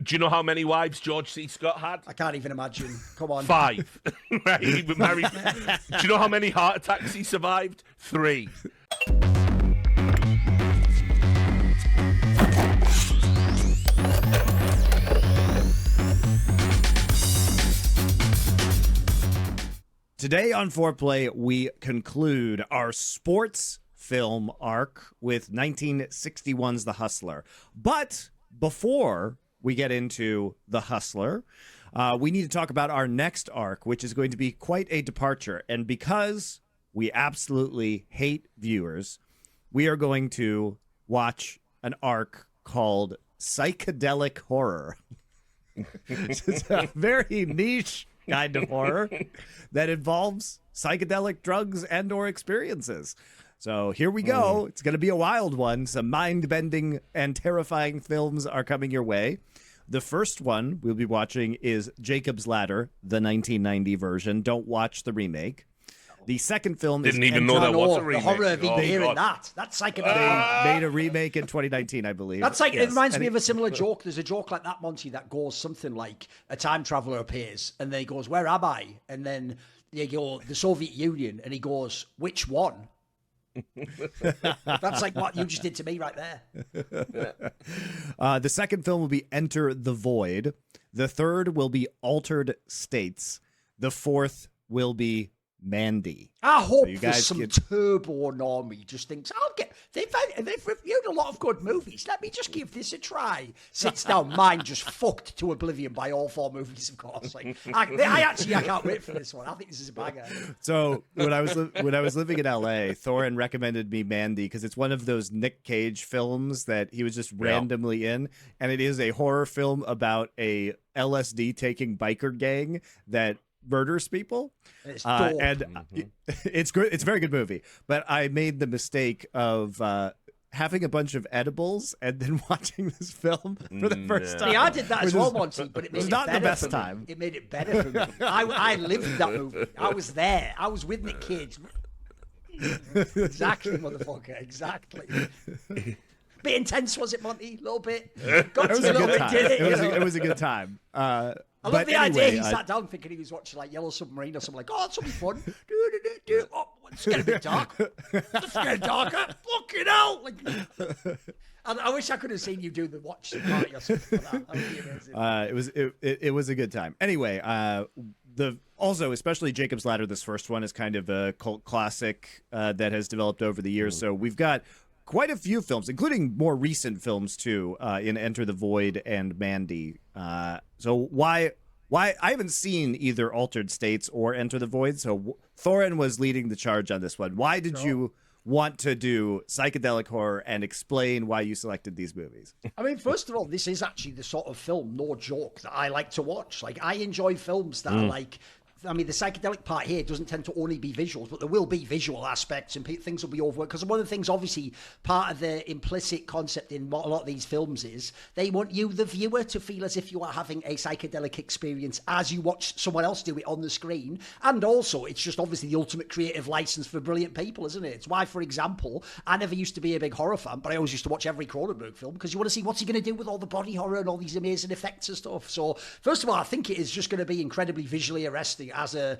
Do you know how many wives George C. Scott had? I can't even imagine. Come on. 5. Right, he was married. Do you know how many heart attacks he survived? 3. Today on Foreplay, we conclude our sports film arc with 1961's The Hustler. But before we get into The Hustler, we need to talk about our next arc, which is going to be quite a departure. And because we absolutely hate viewers, we are going to watch an arc called Psychedelic Horror. It's a very niche kind of horror that involves psychedelic drugs and or experiences. So here we go. It's going to be a wild one. Some mind-bending and terrifying films are coming your way. The first one we'll be watching is Jacob's Ladder, the 1990 version. Don't watch the remake. The second film Didn't even know that was a remake. The horror of even hearing that. That's psychedelic. They made a remake in 2019, I believe. That's like, yes. It reminds me of a similar joke. There's a joke like that, Monty, that goes something like a time traveler appears and then he goes, "Where am I?" And then they go, "The Soviet Union." And he goes, "Which one?" That's like what you just did to me right there. The second film will be Enter the Void. The third will be Altered States. The fourth will be Mandy. I hope there's some turbo normie just thinks, they've reviewed a lot of good movies. Let me just give this a try. Sits down, mind just fucked to oblivion by all 4 movies, of course. Like, I can't wait for this one. I think this is a banger. So when I was living in LA, Thorin recommended me Mandy because it's one of those Nick Cage films that he was just randomly in, and it is a horror film about a LSD taking biker gang that murders people. It's it's great. It's a very good movie, but I made the mistake of having a bunch of edibles and then watching this film for the first time. Yeah, I did that as well, Monty, but it made it not better the best for time. Me. It made it better for me. I lived that movie. I was there. I was with Nick Cage. Exactly, motherfucker. Exactly. Bit intense, was it, Monty? A little bit. Got It was to a a little good bit, time. did it? It was a good time. I love the idea he sat down thinking he was watching like Yellow Submarine or something like, oh, this will be fun. Oh, it's getting a bit dark. It's getting darker. Fucking hell. Like, I wish I could have seen you do the watch party or something like that. That would be amazing. It was a good time. Anyway, also, especially Jacob's Ladder, this first one is kind of a cult classic that has developed over the years. So we've got quite a few films, including more recent films too, in Enter the Void and Mandy. So why I haven't seen either Altered States or Enter the Void. So Thorin was leading the charge on this one. Why did you want to do psychedelic horror and explain why you selected these movies? I mean, first of all, this is actually the sort of film, no joke, that I like to watch. Like, I enjoy films that are like, I mean, the psychedelic part here doesn't tend to only be visuals, but there will be visual aspects and things will be overworked. Because one of the things, obviously, part of the implicit concept in what a lot of these films is, they want you, the viewer, to feel as if you are having a psychedelic experience as you watch someone else do it on the screen. And also, it's just obviously the ultimate creative license for brilliant people, isn't it? It's why, for example, I never used to be a big horror fan, but I always used to watch every Cronenberg film because you want to see what's he going to do with all the body horror and all these amazing effects and stuff. So, first of all, I think it is just going to be incredibly visually arresting as a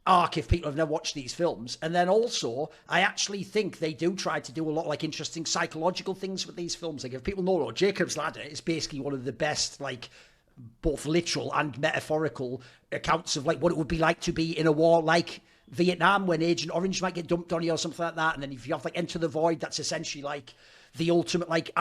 arc if people have never watched these films. And then also, I actually think they do try to do a lot of like interesting psychological things with these films. Like, if people know, Jacob's Ladder is basically one of the best, like, both literal and metaphorical accounts of like what it would be like to be in a war like Vietnam when Agent Orange might get dumped on you or something like that. And then if you have like Enter the Void, that's essentially like the ultimate like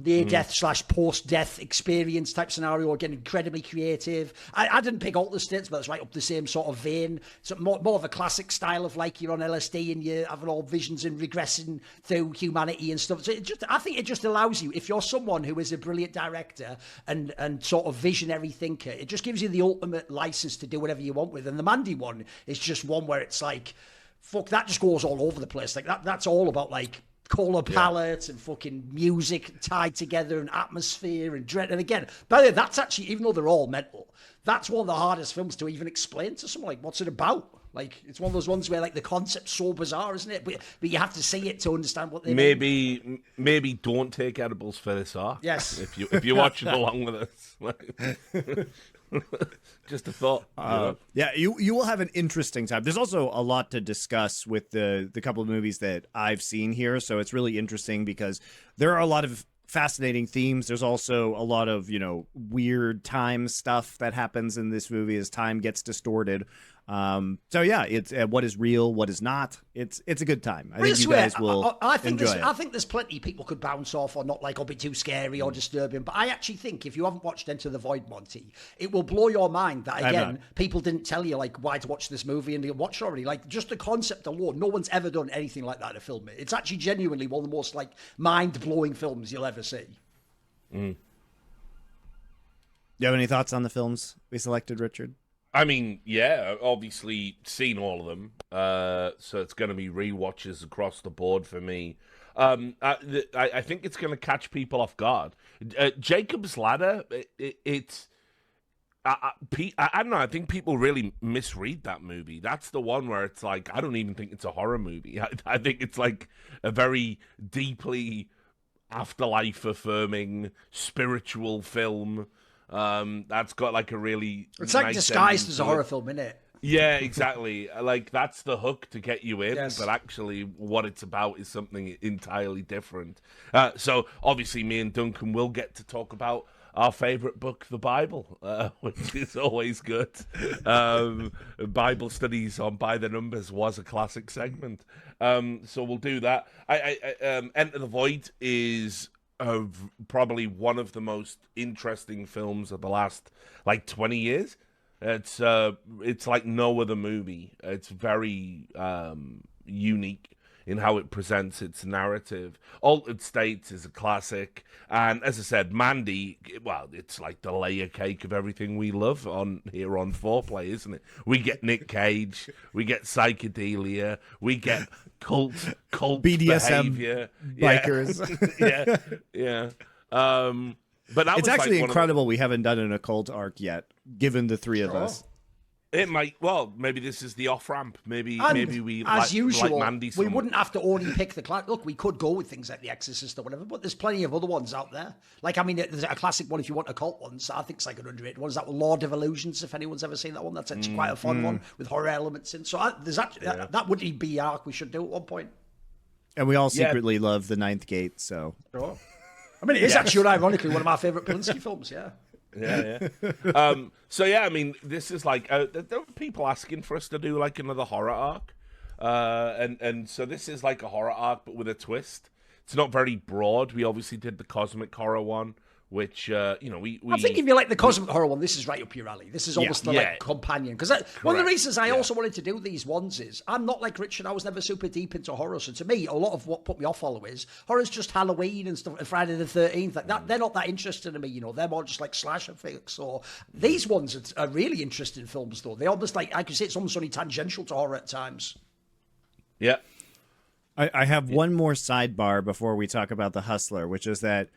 near-death / post-death experience type scenario. Again, incredibly creative. I didn't pick Altered States, but it's right up the same sort of vein. So more of a classic style of like you're on LSD and you're having all visions and regressing through humanity and stuff. So I think it just allows you, if you're someone who is a brilliant director and sort of visionary thinker, it just gives you the ultimate license to do whatever you want with. And the Mandy one is just one where it's like, fuck, that just goes all over the place. Like that's all about like color palettes and fucking music tied together and atmosphere and dread. And again, by the way, that's actually, even though they're all mental, that's one of the hardest films to even explain to someone. Like, what's it about? Like, it's one of those ones where, like, the concept's so bizarre, isn't it? But you have to see it to understand what they mean. Maybe don't take edibles for this arc. Yes. If you watch it along with us. Like, just a thought. Yeah, you will have an interesting time. There's also a lot to discuss with the couple of movies that I've seen here, so it's really interesting because there are a lot of fascinating themes. There's also a lot of, weird time stuff that happens in this movie as time gets distorted. So yeah, it's what is real, what is not. It's a good time. I think you guys will enjoy it. I think there's plenty people could bounce off or not like or be too scary or disturbing. But I actually think if you haven't watched Enter the Void, Monty, it will blow your mind that again people didn't tell you like why to watch this movie and you watched already. Like just the concept alone, no one's ever done anything like that in a film. It's actually genuinely one of the most like mind-blowing films you'll ever see. Do you have any thoughts on the films we selected, Richard? I mean, yeah, obviously seen all of them, so it's going to be rewatches across the board for me. I think it's going to catch people off guard. Jacob's Ladder, I don't know. I think people really misread that movie. That's the one where it's like I don't even think it's a horror movie. I think it's like a very deeply afterlife affirming spiritual film. That's got like a really it's like disguised as a horror film, isn't it? Yeah, exactly. Like that's the hook to get you in, but actually what it's about is something entirely different. So obviously me and Duncan will get to talk about our favorite book, the Bible, which is always good. Bible studies on By the Numbers was a classic segment. So we'll do that. Enter the Void is probably one of the most interesting films of the last like 20 years. It's like no other movie. It's very unique in how it presents its narrative. Altered States is a classic, and as I said, Mandy, well, it's like the layer cake of everything we love on here on Foreplay, isn't it? We get Nick Cage, we get psychedelia, we get cult BDSM behavior, bikers. yeah. But that it's was actually like incredible we haven't done an occult arc yet, given the three of us. It might. Well, maybe this is the off ramp. Maybe we, as usual, like Mandy we wouldn't have to only pick the class. Look, we could go with things like The Exorcist or whatever, but there's plenty of other ones out there. Like, I mean, there's a classic one if you want occult ones. I think it's like an underrated one. Is that Lord of Illusions? If anyone's ever seen that one, that's actually quite a fun one with horror elements in. So there's actually that would be arc we should do at one point. And we all secretly love The Ninth Gate. So, sure. I mean, it is actually ironically one of my favorite Polanski films. Yeah. Yeah. So yeah, I mean, this is like there were people asking for us to do like another horror arc, and so this is like a horror arc but with a twist. It's not very broad. We obviously did the cosmic horror one, which we. I think if you like the cosmic horror one, this is right up your alley. This is almost the like companion. Because one of the reasons I also wanted to do these ones is I'm not like Richard. I was never super deep into horror, so to me, a lot of what put me off horror is horror's just Halloween and stuff, and Friday the 13th. Like that, they're not that interesting to me. They're more just like slasher flicks. So these ones are really interesting films, though. They almost like I could say it's almost only tangential to horror at times. Yeah. I have one more sidebar before we talk about The Hustler, which is that.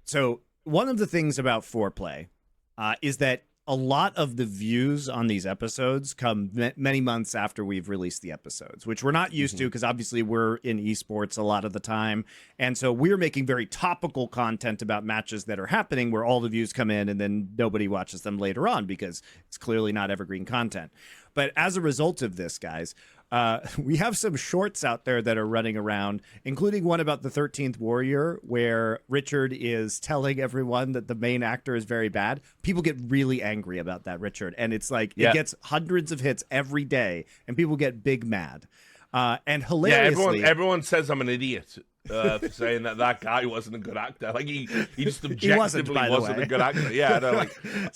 So one of the things about Foreplay is that a lot of the views on these episodes come many months after we've released the episodes, which we're not used to because obviously we're in esports a lot of the time. And so we're making very topical content about matches that are happening where all the views come in and then nobody watches them later on because it's clearly not evergreen content. But as a result of this, guys, we have some shorts out there that are running around, including one about the 13th Warrior, where Richard is telling everyone that the main actor is very bad. People get really angry about that, Richard. And it's like, it gets hundreds of hits every day, and people get big mad. And hilariously... Yeah, everyone says I'm an idiot. For saying that guy wasn't a good actor. Like he just objectively wasn't a good actor. Yeah, I know, like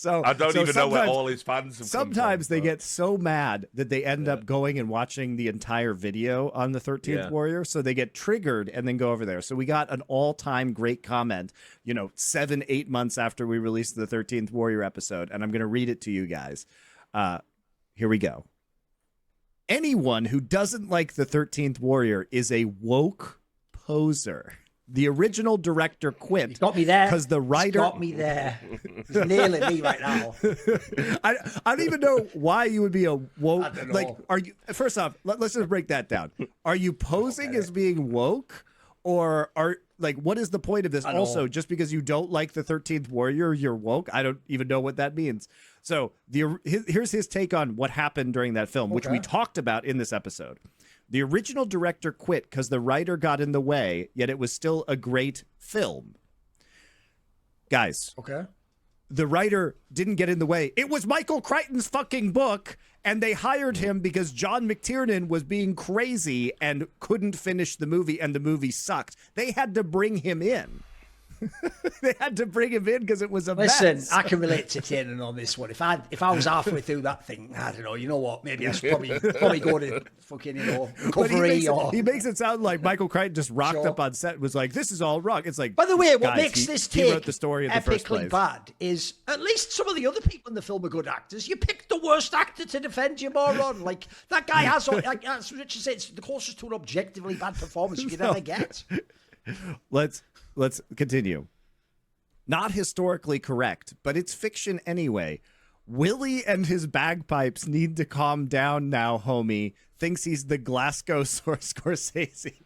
I don't even know where all his fans have sometimes come from, they get so mad that they end up going and watching the entire video on the 13th Warrior, so they get triggered and then go over there. So we got an all-time great comment, 7-8 months after we released the 13th Warrior episode, and I'm going to read it to you guys. Here we go. Anyone who doesn't like the 13th Warrior is a woke poser. The original director quit. He's got me there. Because the writer... He's got me there. He's nailing me right now. I don't even know why you would be a woke. I don't know. Like, are you? First off, let's just break that down. Are you posing as being woke, or what is the point of this? Also, just because you don't like the 13th Warrior, you're woke? I don't even know what that means. So here's his take on what happened during that film, which we talked about in this episode. The original director quit because the writer got in the way, yet it was still a great film. Guys. Okay. The writer didn't get in the way. It was Michael Crichton's fucking book, and they hired him because John McTiernan was being crazy and couldn't finish the movie, and the movie sucked. They had to bring him in. They had to bring him in because it was a mess. Listen, I can relate to Tiernan on this one. If I was halfway through that thing, I don't know. You know what? Maybe I should probably go to fucking recovery. He makes it sound like Michael Crichton just rocked up on set and was like, "This is all wrong." It's like, by the way, what guys, makes this take wrote the story in the first epically place. bad is at least some of the other people in the film are good actors. You picked the worst actor to defend, you moron. Like that guy has, like as Richard said, it's the closest to an objectively bad performance you could ever get. Let's continue. Not historically correct, but it's fiction anyway. Willie and his bagpipes need to calm down now, homie. Thinks he's the Glasgow Scorsese.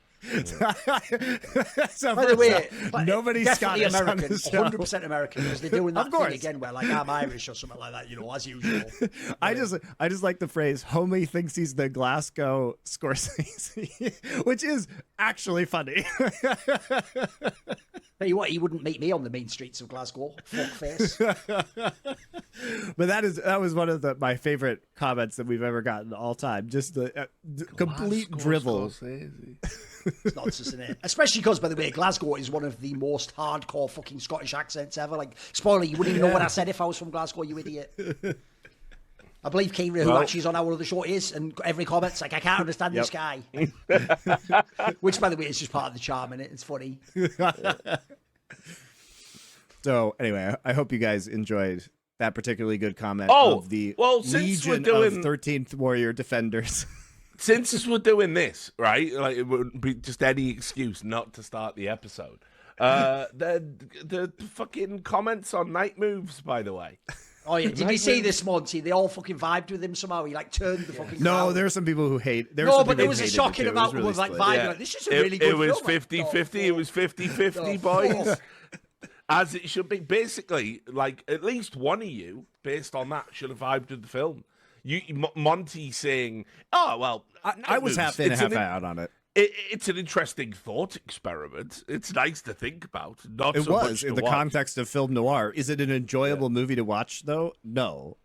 So by the way, nobody's definitely Scottish American, on this show. 100% American, because they're doing that thing again where like I'm Irish or something like that, you know, as usual. I just like the phrase "homie thinks he's the Glasgow Scorsese," which is actually funny. Tell you what, he wouldn't meet me on the main streets of Glasgow. Fuckface. But that was one of my favorite comments that we've ever gotten all time. Just the complete drivel. It's nonsense, isn't it? Especially because, by the way, Glasgow is one of the most hardcore fucking Scottish accents ever. Like, spoiler, you wouldn't even know what I said if I was from Glasgow, you idiot. I believe Kira, who actually is on our other show, is, and every comment's like, I can't understand this guy. Which, by the way, is just part of the charm, in it. It's funny. So, anyway, I hope you guys enjoyed that particularly good comment of the Legion of 13th Warrior Defenders. Since we're doing this, right, like it wouldn't be just any excuse not to start the episode. The fucking comments on Night Moves, by the way. Oh yeah, did you see this, Monty? They all fucking vibed with him somehow. He like turned the fucking. No, there are some people who hate. There was a shocking amount who was like vibing. Like, this is a really good film. It was film. 50-50. It was 50-50, boys. As it should be. Basically, like at least one of you, based on that, should have vibed with the film. Monty saying, "Oh well," I was half in, half out on it. It's an interesting thought experiment. It's nice to think about. Not it so was much in to the watch. Context of film noir. Is it an enjoyable movie to watch though? No.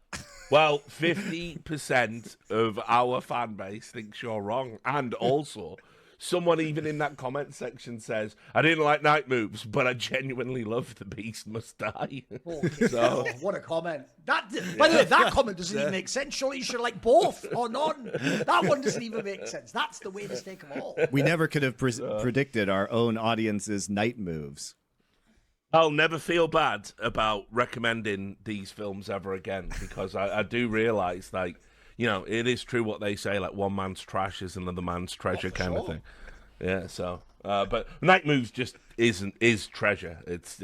Well, 50% of our fan base thinks you're wrong, and also. Someone even in that comment section says, I didn't like Night Moves, but I genuinely love The Beast Must Die. So, what a comment. By the way, that comment doesn't even make sense. Surely you should like both or none. That one doesn't even make sense. That's the weirdest take of all. We never could have predicted our own audience's Night Moves. I'll never feel bad about recommending these films ever again, because I do realize, like, you know, it is true what they say, like one man's trash is another man's treasure kind of thing. Yeah, so, but Night Moves just is treasure. It's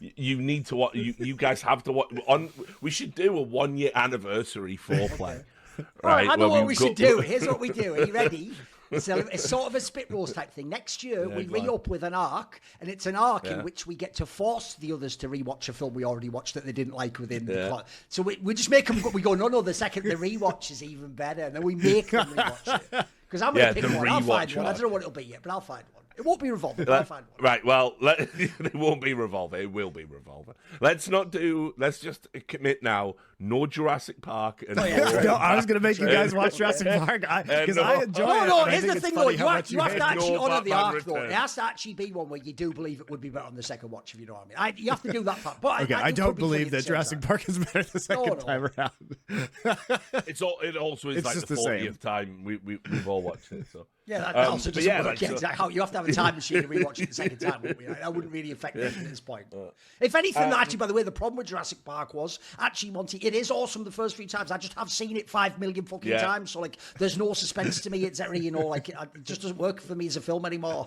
you need to watch. You guys have to watch. We should do a 1-year anniversary foreplay. Right? I know what we should do. Here's what we do. Are you ready? It's sort of a spit roast type thing. Next year, we re-up with an arc, and it's an arc in which we get to force the others to rewatch a film we already watched that they didn't like within the plot. So we just make them go, no, the second the rewatch is even better, and then we make them rewatch it. Because I'm going to pick one. I'll find one. I don't know what it'll be yet, but I'll find one. It won't be Revolver, but I'll find one. Right, well, it won't be Revolver. It will be Revolver. Let's just commit now. No Jurassic Park. And No, I was going to make you guys watch Jurassic Park because I enjoy it. No, here's the thing, though. You have to actually honour the arc, though. It has to actually be one where you do believe it would be better on the second watch, if you know what I mean. You have to do that part. But I don't believe that Jurassic Park is better the second time around. It also is like the 40th time we've all watched it. So. Yeah, that also doesn't work. You have to have a time machine to rewatch it the second time, wouldn't we? That wouldn't really affect it at this point. If anything, actually, by the way, the problem with Jurassic Park was, actually, Monty, it is awesome the first few times. I just have seen it 5 million fucking times, so, like, there's no suspense to me. It's, you know, like, it just doesn't work for me as a film anymore.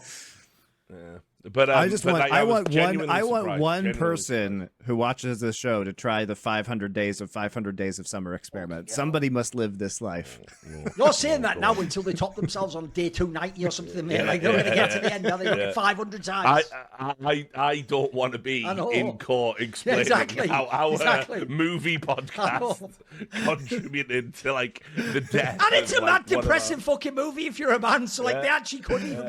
Yeah. But I just want I want one genuinely person who watches this show to try the 500 days of summer experiment. Somebody must live this life. You're saying that now until they top themselves on day 290 or something, mate. Like they're going to get to the end now. They look at 500 times. I don't want to be in court explaining how our movie podcast contributed to like the death. And it's a mad, depressing our... fucking movie if you're a man. So like they actually couldn't even.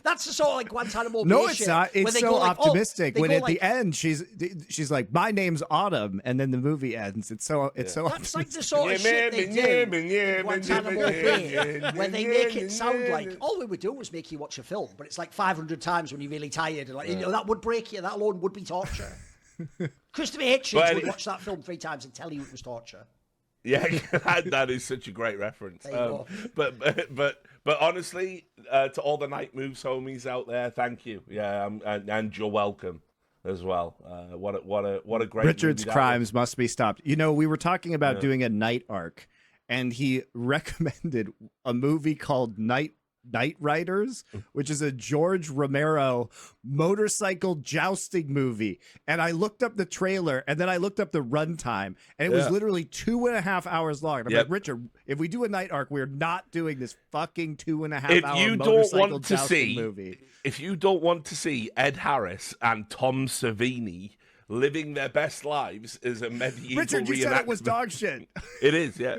That's the sort of like Guantanamo Bay. No, it's not. It's so optimistic. When at the end she's like, "My name's Autumn," and then the movie ends. It's so That's optimistic. like the sort of shit they do in Guantanamo Bay, where they make it sound like all we would do was make you watch a film, but it's like 500 times when you're really tired, and like that would break you. That alone would be torture. Christopher Hitchens would watch that film 3 times and tell you it was torture. Yeah, that is such a great reference. But honestly, to all the Night Moves homies out there, thank you. Yeah, and you're welcome as well. What a great Richard's crimes must be stopped. You know, we were talking about doing a night arc, and he recommended a movie called Night Riders, which is a George Romero motorcycle jousting movie. And I looked up the trailer, and then I looked up the runtime, and it was literally 2.5 hours long. And I'm like, Richard, if we do a night arc, we're not doing this fucking 2.5 hour motorcycle jousting movie. If you don't want to see Ed Harris and Tom Savini living their best lives as a medieval Richard, you said it was dog shit. It is, yeah.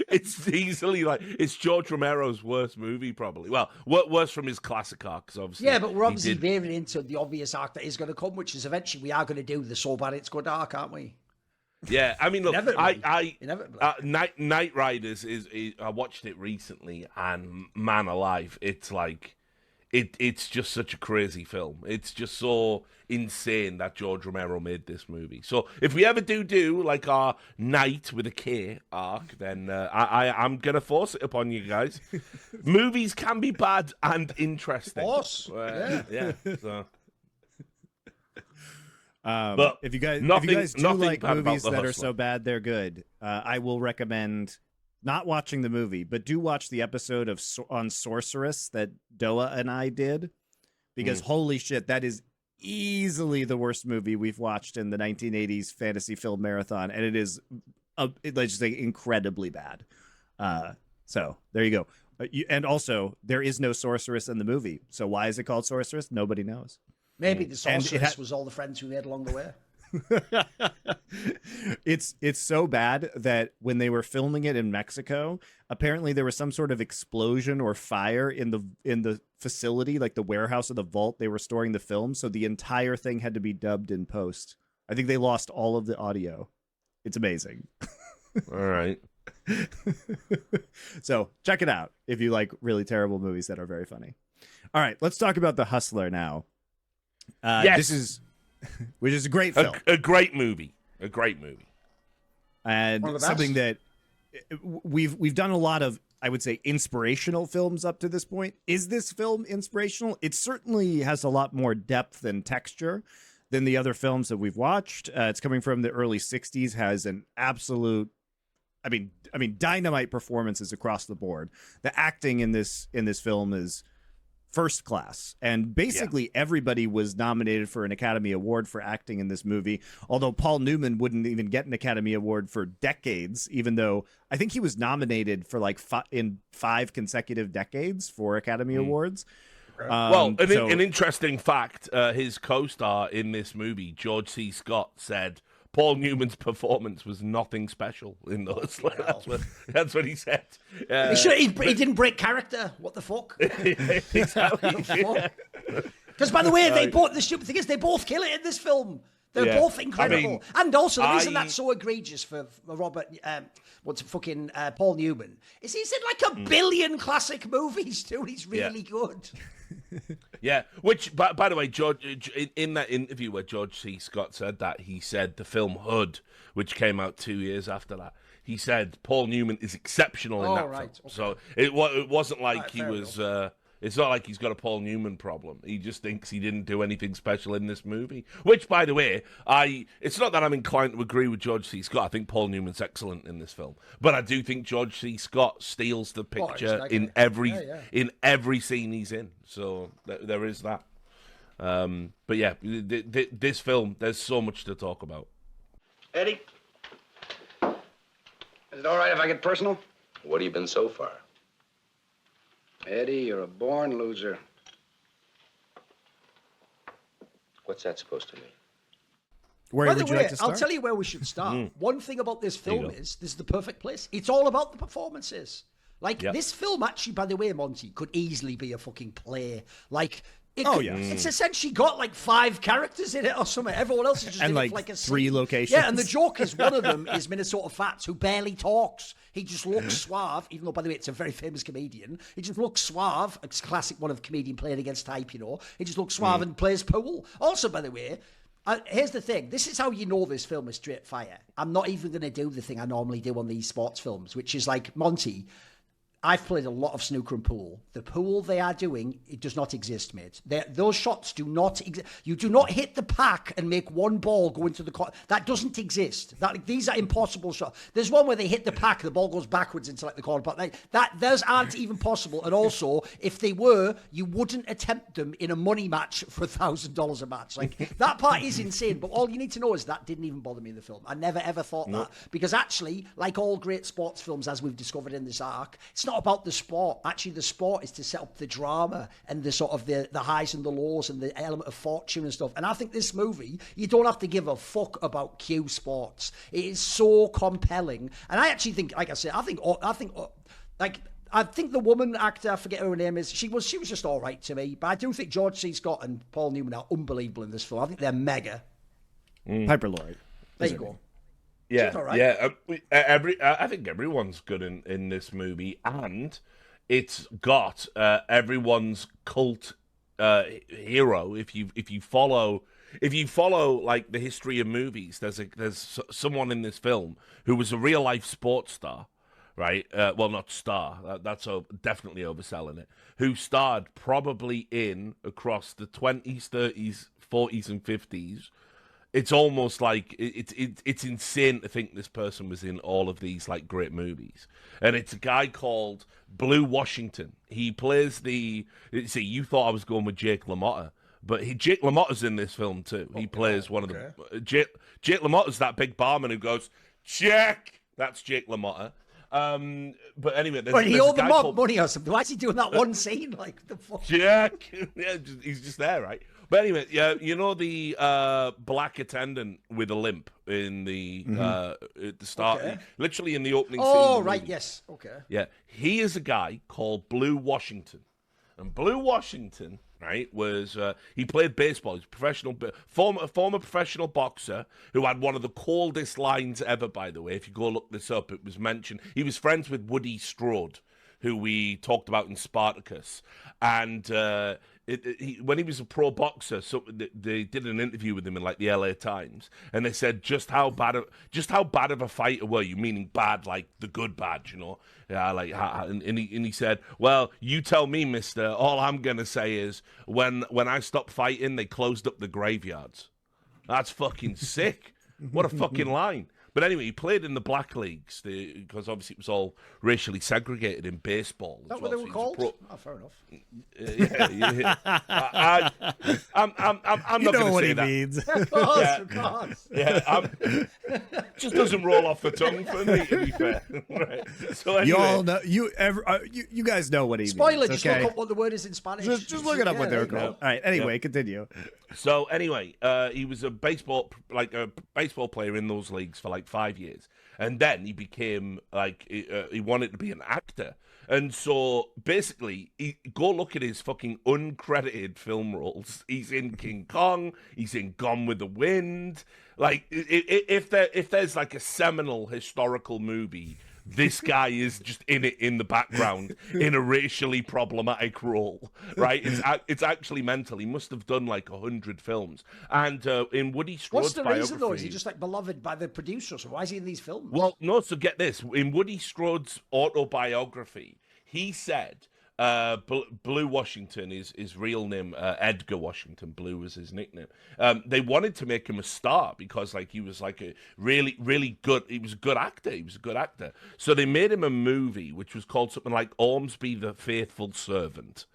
It's easily it's George Romero's worst movie, probably. Well, worse from his classic arc, obviously. Yeah, but we're obviously veering into the obvious arc that is going to come, which is eventually we are going to do the so bad it's good arc, aren't we? Yeah, I mean, look, Inevitably. Night Riders is I watched it recently, and man alive, it's like it's just such a crazy film. It's just so insane that George Romero made this movie. So if we ever do like our Night with a K arc, then I'm gonna force it upon you guys. Movies can be bad and interesting. Of course, yeah. So. But if you guys do like movies that are so bad they're good, I will recommend not watching the movie, but do watch the episode on Sorceress that Doa and I did, because holy shit, that is easily the worst movie we've watched in the 1980s fantasy film marathon, and it is let's just say incredibly bad. So there you go. And also, there is no sorceress in the movie, so why is it called Sorceress? Nobody knows. Maybe the sorceress was all the friends we made along the way. It's so bad that when they were filming it in Mexico, apparently there was some sort of explosion or fire in the facility, like the warehouse or the vault they were storing the film, so the entire thing had to be dubbed in post. I think they lost all of the audio. It's amazing. All right. So check it out if you like really terrible movies that are very funny. All right, let's talk about The Hustler now. Yes. Which is a great film. A great movie. And something that we've done a lot of, I would say, inspirational films up to this point. Is this film inspirational? It certainly has a lot more depth and texture than the other films that we've watched. It's coming from the early 60s, has an absolute, I mean, dynamite performances across the board. The acting in this film is first class, and basically everybody was nominated for an Academy Award for acting in this movie, although Paul Newman wouldn't even get an Academy Award for decades, even though I think he was nominated for like in 5 consecutive decades for Academy Awards. Well, an interesting fact, his co-star in this movie, George C. Scott, said Paul Newman's performance was nothing special in The Hustler. That's what he said. He didn't break character. What the fuck? Exactly. Because, by the way, the stupid thing is they both kill it in this film. They're both incredible. And also, the reason that's so egregious for Paul Newman is he's in like 1 billion classic movies too. He's really good. Yeah, which, by the way, George, in that interview where George C. Scott said that, he said the film Hood, which came out 2 years after that, he said Paul Newman is exceptional in that film. Okay. So it wasn't like he was... It's not like he's got a Paul Newman problem. He just thinks he didn't do anything special in this movie. Which, by the way, it's not that I'm inclined to agree with George C. Scott. I think Paul Newman's excellent in this film. But I do think George C. Scott steals the picture in every scene he's in. So there is that. But yeah, this film, there's so much to talk about. Eddie, is it all right if I get personal? What have you been so far? Eddie, you're a born loser. What's that supposed to mean? Where By would the you way, like to start? I'll tell you where we should start. One thing about this There you film go. is this is the perfect place. It's all about the performances. Like Yep. this film, actually, by the way, Monty, could easily be a fucking play. Like, it's essentially got like 5 characters in it or something. Everyone else is just And in like it for like a 3 scene. locations. Yeah, and the joke is one of them is Minnesota Fats, who barely talks. He just looks suave, even though, by the way, it's a very famous comedian. He just looks suave. It's a classic one of comedian playing against type, you know. He just looks suave and plays pool. Also, by the way, here's the thing. This is how you know this film is straight fire. I'm not even going to do the thing I normally do on these sports films, which is like, Monty, I've played a lot of snooker and pool. The pool they are doing, it does not exist, mate. Those shots do not exist. You do not hit the pack and make one ball go into the court. That doesn't exist. These are impossible shots. There's one where they hit the pack, the ball goes backwards into like the corner. But those aren't even possible. And also, if they were, you wouldn't attempt them in a money match for $1,000 a match. Like that part is insane. But all you need to know is that didn't even bother me in the film. I never ever thought that, because actually, like all great sports films, as we've discovered in this arc, it's not about the sport. Actually, the sport is to set up the drama and the sort of the highs and the lows and the element of fortune and stuff. And I think this movie, you don't have to give a fuck about Q sports. It is so compelling. And I actually think, like I said, I think the woman actor, I forget who her name is, she was just all right to me. But I do think George C. Scott and Paul Newman are unbelievable in this film. I think they're mega. Piper Laurie. There you go. Yeah, all right. yeah. I think everyone's good in this movie, and it's got everyone's cult hero. If you follow like the history of movies, there's someone in this film who was a real life sports star, right? Well, not star. That's definitely overselling it. Who starred probably in across the 20s, 30s, 40s, and 50s. It's almost like it's insane to think this person was in all of these like great movies. And it's a guy called Blue Washington. He plays you thought I was going with Jake LaMotta, but Jake LaMotta's in this film too. He plays one of the Jake LaMotta's that big barman who goes, "Check." That's Jake LaMotta. But anyway, he owed the mob money or something. Why is he doing that one scene? Like the fuck? Jack. Yeah, he's just there, right? But anyway, yeah, you know the black attendant with a limp in the at the start, literally in the opening scene. Oh, right, yes, okay. Yeah, he is a guy called Blue Washington, and Blue Washington, right, was he played baseball. He's a professional, former professional boxer who had one of the coldest lines ever. By the way, if you go look this up, it was mentioned he was friends with Woody Strode, who we talked about in Spartacus, and. When he was a pro boxer, so they did an interview with him in like the LA Times, and they said just how bad of a fighter were you? Meaning bad, like the good bad, you know? Yeah, like and he said, well, you tell me, Mister. All I'm gonna say is when I stopped fighting, they closed up the graveyards. That's fucking sick. What a fucking line. But anyway, he played in the black leagues because obviously it was all racially segregated in baseball. Is that what they were called? Oh, fair enough. I'm not going to say that. Means. Of course. Yeah, just doesn't roll off the tongue for me, to be fair. Right. So anyway, You all know you guys know what he Spoiler, means. just Okay? look up what the word is in Spanish. Just look it up what they're there you called. go. All right. Anyway, continue. So anyway, he was a baseball player in those leagues for like 5 years, and then he became like he wanted to be an actor, and so basically, go look at his fucking uncredited film roles. He's in King Kong. He's in Gone with the Wind. Like if there's like a seminal historical movie. This guy is just in it in the background in a racially problematic role, right? It's actually mental. He must have done like 100 films. And in Woody Strode's What's the biography, reason, though? Is he just like beloved by the producers? Why is he in these films? well, no. So get this: in Woody Strode's autobiography, he said Blue Washington is his real name. Edgar Washington. Blue was his nickname. They wanted to make him a star because like he was like a really, really good. He was a good actor. So they made him a movie which was called something like Ormsby the Faithful Servant.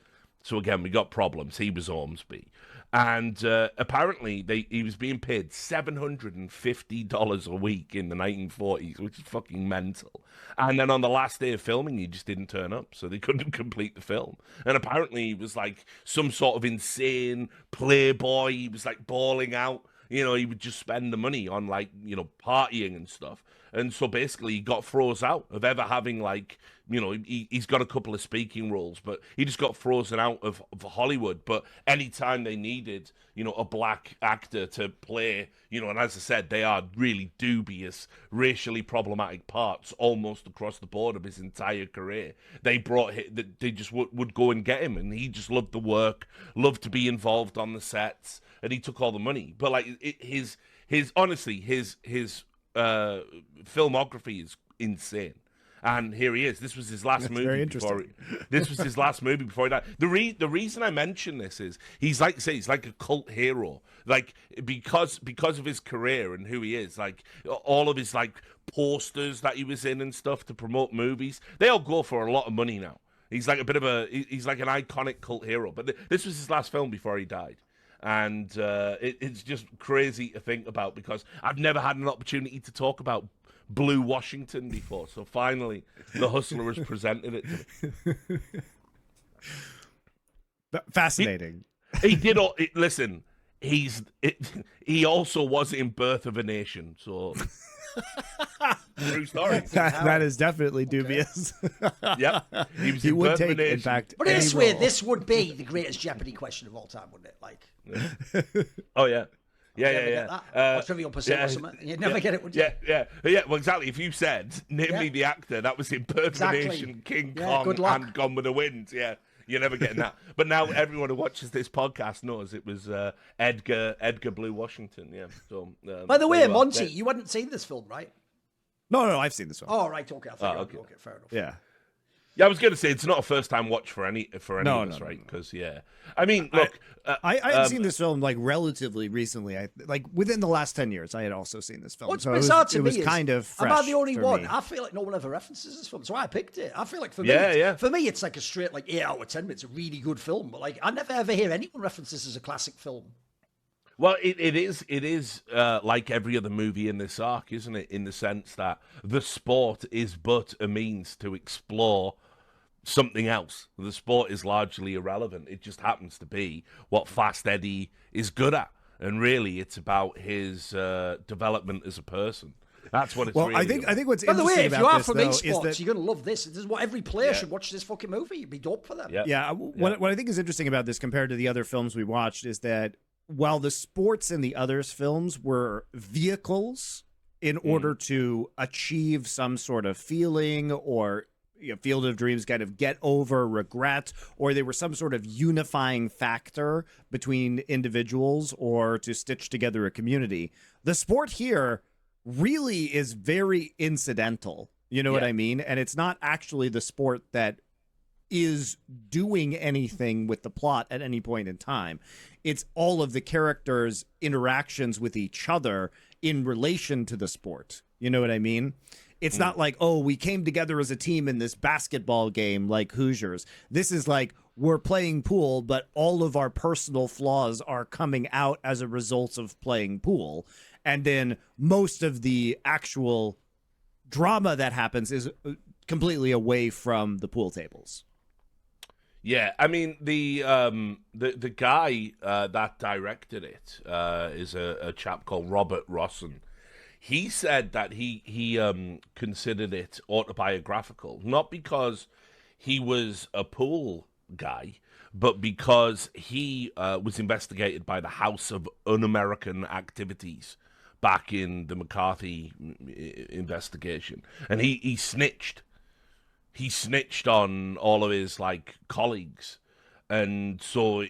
So again, we got problems. He was Ormsby. And apparently, he was being paid $750 a week in the 1940s, which is fucking mental. And then on the last day of filming, he just didn't turn up, so they couldn't complete the film. And apparently, he was like some sort of insane playboy. He was like balling out. You know, he would just spend the money on, like, you know, partying and stuff. And so basically he got froze out of ever having, like, you know, he's got a couple of speaking roles, but he just got frozen out of Hollywood. But anytime they needed, you know, a black actor to play, you know, and as I said, they are really dubious, racially problematic parts almost across the board of his entire career. They just would go and get him, and he just loved the work, loved to be involved on the sets, and he took all the money. But like his filmography is insane. And here he is. This was his last movie before he died. The reason I mention this is he's like a cult hero. Like because of his career and who he is. Like all of his like posters that he was in and stuff to promote movies, they all go for a lot of money now. He's like he's like an iconic cult hero. But this was his last film before he died. And it's just crazy to think about because I've never had an opportunity to talk about Blue Washington before. So finally, the Hustler has presented it to me. Fascinating. He did all... Listen, he also was in Birth of a Nation, so... True story. That is definitely dubious. Yep. He would take, in fact. But in this way, this would be the greatest Jeopardy question of all time, wouldn't it? Like. Oh yeah. Yeah. Trivial Pursuit or something. You'd never get it, would you? Yeah. Well, exactly. If you said, name me the actor that was in Birth of a Nation, King Kong, and Gone with the Wind, you're never getting that. But now everyone who watches this podcast knows it was Edgar Blue Washington. Yeah. So. By the way, Monty, you hadn't seen this film, right? No, I've seen this one. Oh, right, okay. Okay, fair enough. Yeah. Yeah, I was going to say it's not a first-time watch for any of us, right? Because I mean, look, I had seen this film like relatively recently. Like within the last 10 years, I had also seen this film. What's bizarre to me is kind of fresh. Am I the only one? Me. I feel like no one ever references this film, so I picked it. I feel like for me, it's like a straight like 8 out of 10. It's a really good film, but like I never ever hear anyone reference this as a classic film. Well, it is like every other movie in this arc, isn't it? In the sense that the sport is but a means to explore something else. The sport is largely irrelevant. It just happens to be what Fast Eddie is good at. And really, it's about his development as a person. That's what it's really I think what's interesting about this, though, is that... By the way, if you are from esports, you're going to love this. This is what every player should watch this fucking movie. It'd be dope for them. What I think is interesting about this compared to the other films we watched is that while the sports in the others films were vehicles in order to achieve some sort of feeling or Field of Dreams kind of get over regret, or they were some sort of unifying factor between individuals or to stitch together a community, the sport here really is very incidental. You know what I mean? And it's not actually the sport that is doing anything with the plot at any point in time. It's all of the characters' interactions with each other in relation to the sport. You know what I mean? It's not like, oh, we came together as a team in this basketball game like Hoosiers. This is like we're playing pool, but all of our personal flaws are coming out as a result of playing pool. And then most of the actual drama that happens is completely away from the pool tables. Yeah, I mean the guy that directed it is a chap called Robert Rossen. He said that he considered it autobiographical, not because he was a pool guy, but because he was investigated by the House of Un-American Activities back in the McCarthy investigation, and he snitched. He snitched on all of his colleagues, and so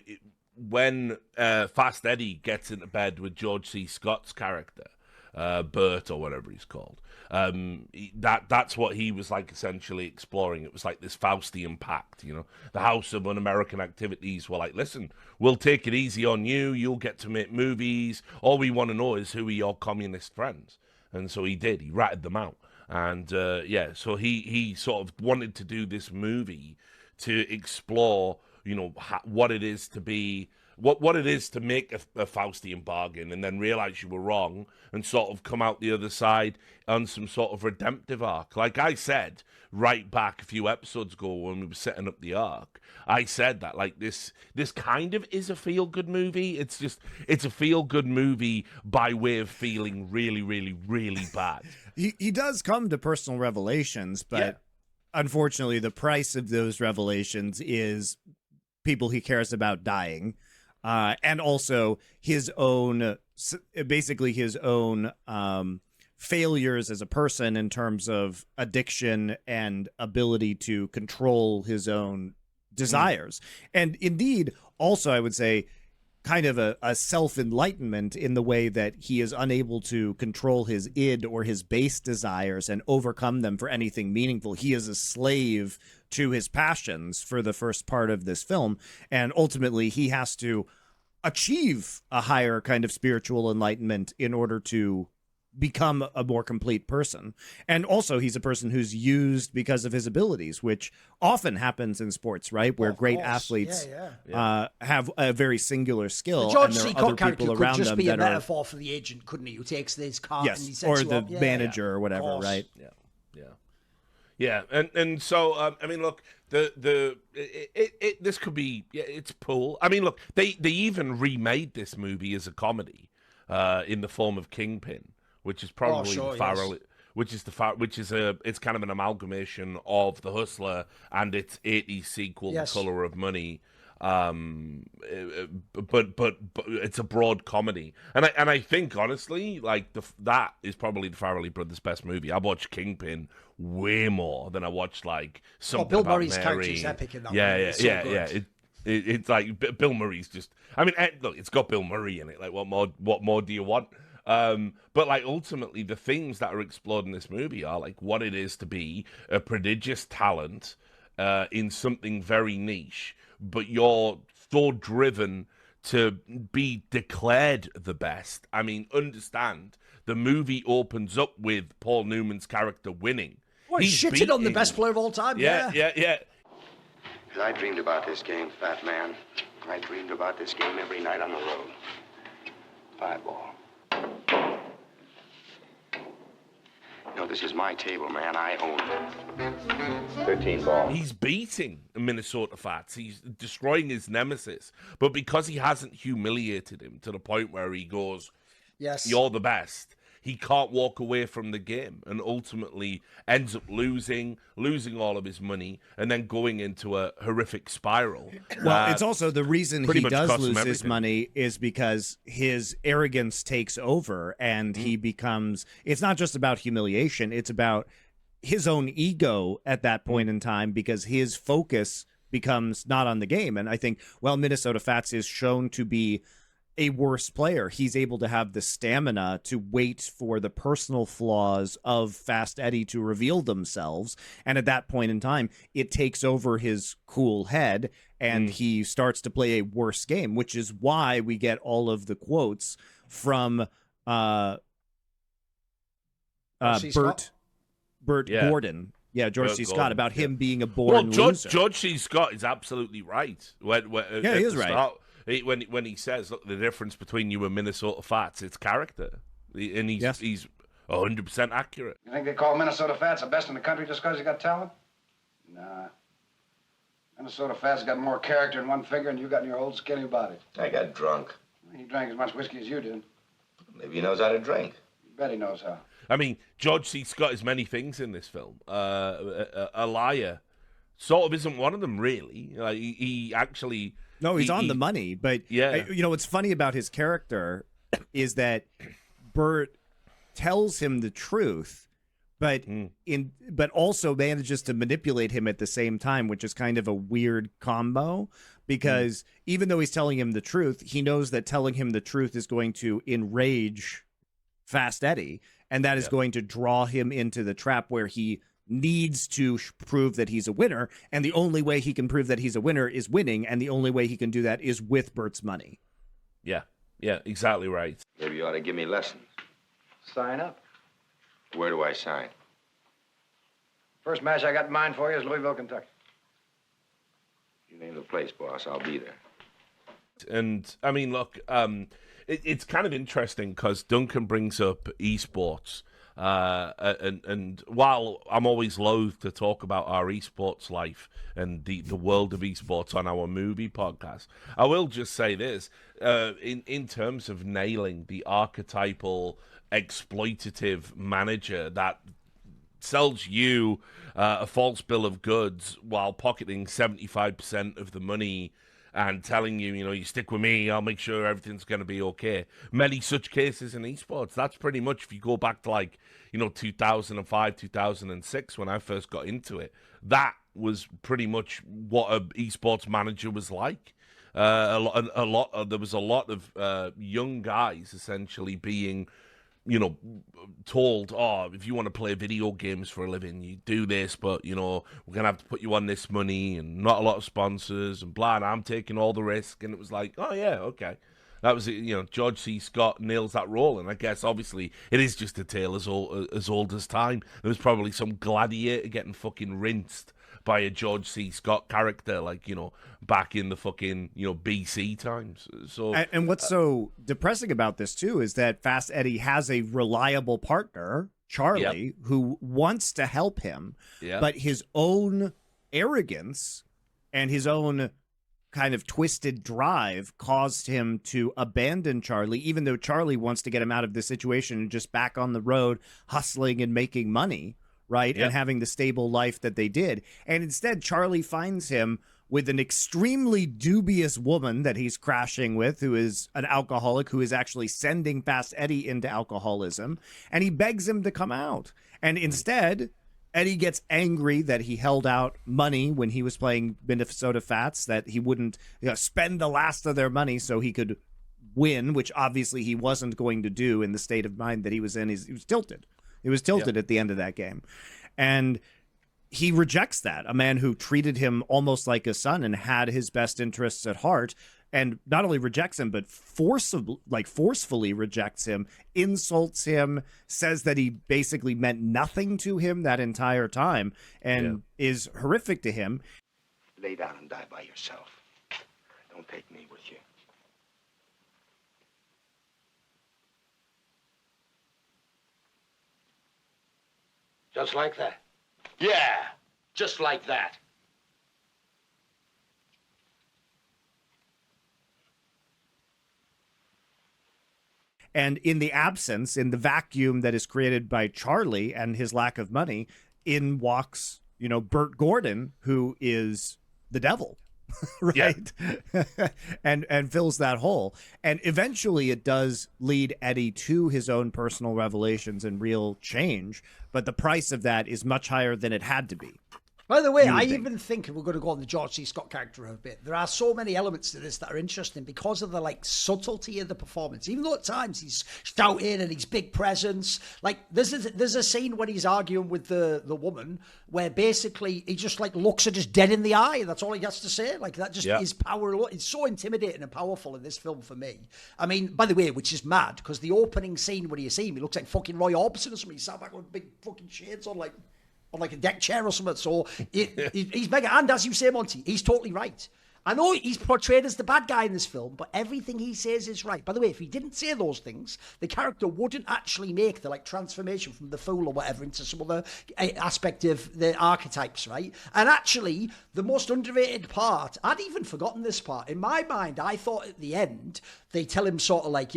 when Fast Eddie gets into bed with George C. Scott's character, Bert or whatever he's called, that's what he was essentially exploring. It was like this Faustian pact, The House of Un-American Activities were like, listen, we'll take it easy on you. You'll get to make movies. All we want to know is who are your communist friends. And so he did. He ratted them out. And so he sort of wanted to do this movie to explore, what it is to be what it is to make a Faustian bargain and then realize you were wrong and sort of come out the other side on some sort of redemptive arc. Like I said right back a few episodes ago when we were setting up the arc, I said that like this kind of is a feel-good movie. It's a feel-good movie by way of feeling really, really, really bad. He does come to personal revelations, but unfortunately the price of those revelations is people he cares about dying. And also his own, basically his own failures as a person in terms of addiction and ability to control his own desires. And indeed, also, I would say, kind of a self-enlightenment in the way that he is unable to control his id or his base desires and overcome them for anything meaningful. He is a slave to his passions for the first part of this film, and ultimately he has to achieve a higher kind of spiritual enlightenment in order to become a more complete person. And also he's a person who's used because of his abilities, which often happens in sports, right? Where great athletes have a very singular skill. The George and there C. are Cook other character people could around just them be a that are, metaphor for the agent, couldn't he? Who takes this card and he sets or you the up. manager or whatever, right? Yeah, and so I mean, look, this could be it's Pool. I mean, look, they even remade this movie as a comedy, in the form of Kingpin, which is probably it's kind of an amalgamation of The Hustler and its 80s sequel, The Color of Money. But it's a broad comedy, and I think honestly, like that is probably the Farrelly brothers' best movie. I watched Kingpin way more than I watched like something Bill about Murray's Mary. character is epic in that movie. It's like Bill Murray's just. I mean, look, it's got Bill Murray in it. Like, what more do you want? But like ultimately, the things that are explored in this movie are like what it is to be a prodigious talent in something very niche, but you're so driven to be declared the best. I mean, understand, the movie opens up with Paul Newman's character winning. Well, he's shitting on the best player of all time. Yeah. Because I dreamed about this game, fat man. I dreamed about this game every night on the road. 5-ball. No, this is my table, man. I own it. 13-ball. He's beating Minnesota Fats. He's destroying his nemesis. But because he hasn't humiliated him to the point where he goes, you're the best, he can't walk away from the game and ultimately ends up losing all of his money and then going into a horrific spiral. Well, it's also the reason he does lose his money is because his arrogance takes over and he becomes, it's not just about humiliation, it's about his own ego at that point in time because his focus becomes not on the game. And I think, well, Minnesota Fats is shown to be a worse player. He's able to have the stamina to wait for the personal flaws of Fast Eddie to reveal themselves. And at that point in time, it takes over his cool head and he starts to play a worse game, which is why we get all of the quotes from Bert Gordon. Yeah, George C. Scott about him being a born loser. George C. Scott is absolutely right. He is right. When he says, look, the difference between you and Minnesota Fats, it's character. And he's 100% accurate. You think they call Minnesota Fats the best in the country just because he got talent? Nah. Minnesota Fats got more character in one finger than you got in your old skinny body. I got drunk. He drank as much whiskey as you did. Maybe he knows how to drink. You bet he knows how. I mean, George C. Scott is many things in this film. A liar sort of isn't one of them, really. Like, he actually... No, he's on the money, but you know what's funny about his character is that Bert tells him the truth, but also manages to manipulate him at the same time, which is kind of a weird combo because even though he's telling him the truth, he knows that telling him the truth is going to enrage Fast Eddie, and that is going to draw him into the trap where he needs to prove that he's a winner, and the only way he can prove that he's a winner is winning, and the only way he can do that is with Bert's money. Yeah, exactly right. Maybe you ought to give me lessons. Sign up. Where do I sign? First match I got in mind for you is Louisville, Kentucky. You name the place, boss. I'll be there. And I mean, look, it's kind of interesting because Duncan brings up esports, and while I'm always loath to talk about our esports life and the world of esports on our movie podcast, I will just say this: in terms of nailing the archetypal exploitative manager that sells you a false bill of goods while pocketing 75% of the money and telling you, you stick with me, I'll make sure everything's going to be okay. Many such cases in esports. That's pretty much, if you go back to 2005, 2006, when I first got into it, that was pretty much what an esports manager was like. There was a lot of young guys essentially being told, if you want to play video games for a living, you do this, but, we're going to have to put you on this money and not a lot of sponsors and blah, and I'm taking all the risk. And it was like, oh, yeah, okay. That was it. George C. Scott nails that role. And I guess, obviously, it is just a tale as old as time. There was probably some gladiator getting fucking rinsed by a George C. Scott character, back in the fucking, BC times. So, and what's so depressing about this, too, is that Fast Eddie has a reliable partner, Charlie, who wants to help him, but his own arrogance and his own kind of twisted drive caused him to abandon Charlie, even though Charlie wants to get him out of this situation and just back on the road, hustling and making money. Right. And having the stable life that they did. And instead, Charlie finds him with an extremely dubious woman that he's crashing with, who is an alcoholic, who is actually sending Fast Eddie into alcoholism. And he begs him to come out. And instead, Eddie gets angry that he held out money when he was playing Minnesota Fats, that he wouldn't spend the last of their money so he could win, which obviously he wasn't going to do in the state of mind that he was in. He was tilted. It was tilted at the end of that game. And he rejects that, a man who treated him almost like a son and had his best interests at heart, and not only rejects him, but forcefully rejects him, insults him, says that he basically meant nothing to him that entire time, and is horrific to him. Lay down and die by yourself. Don't take me with you. Just like that? Yeah, just like that. And in the absence, in the vacuum that is created by Charlie and his lack of money, in walks, Bert Gordon, who is the devil. Right. and fills that hole. And eventually it does lead Eddie to his own personal revelations and real change. But the price of that is much higher than it had to be. By the way, I even think, if we're going to go on the George C. Scott character a bit, there are so many elements to this that are interesting because of the subtlety of the performance. Even though at times he's shouting and he's big presence, there's a scene when he's arguing with the woman where basically he just looks her just dead in the eye. That's all he has to say. That just is power. It's so intimidating and powerful in this film for me. I mean, by the way, which is mad because the opening scene when you see him, he looks like fucking Roy Orbison or something. He sat back with big fucking shades on on a deck chair or something. So he's mega. And as you say, Monty, he's totally right. I know he's portrayed as the bad guy in this film, but everything he says is right. By the way, if he didn't say those things, the character wouldn't actually make the transformation from the fool or whatever into some other aspect of the archetypes, right? And actually, the most underrated part, I'd even forgotten this part. In my mind, I thought at the end, they tell him sort of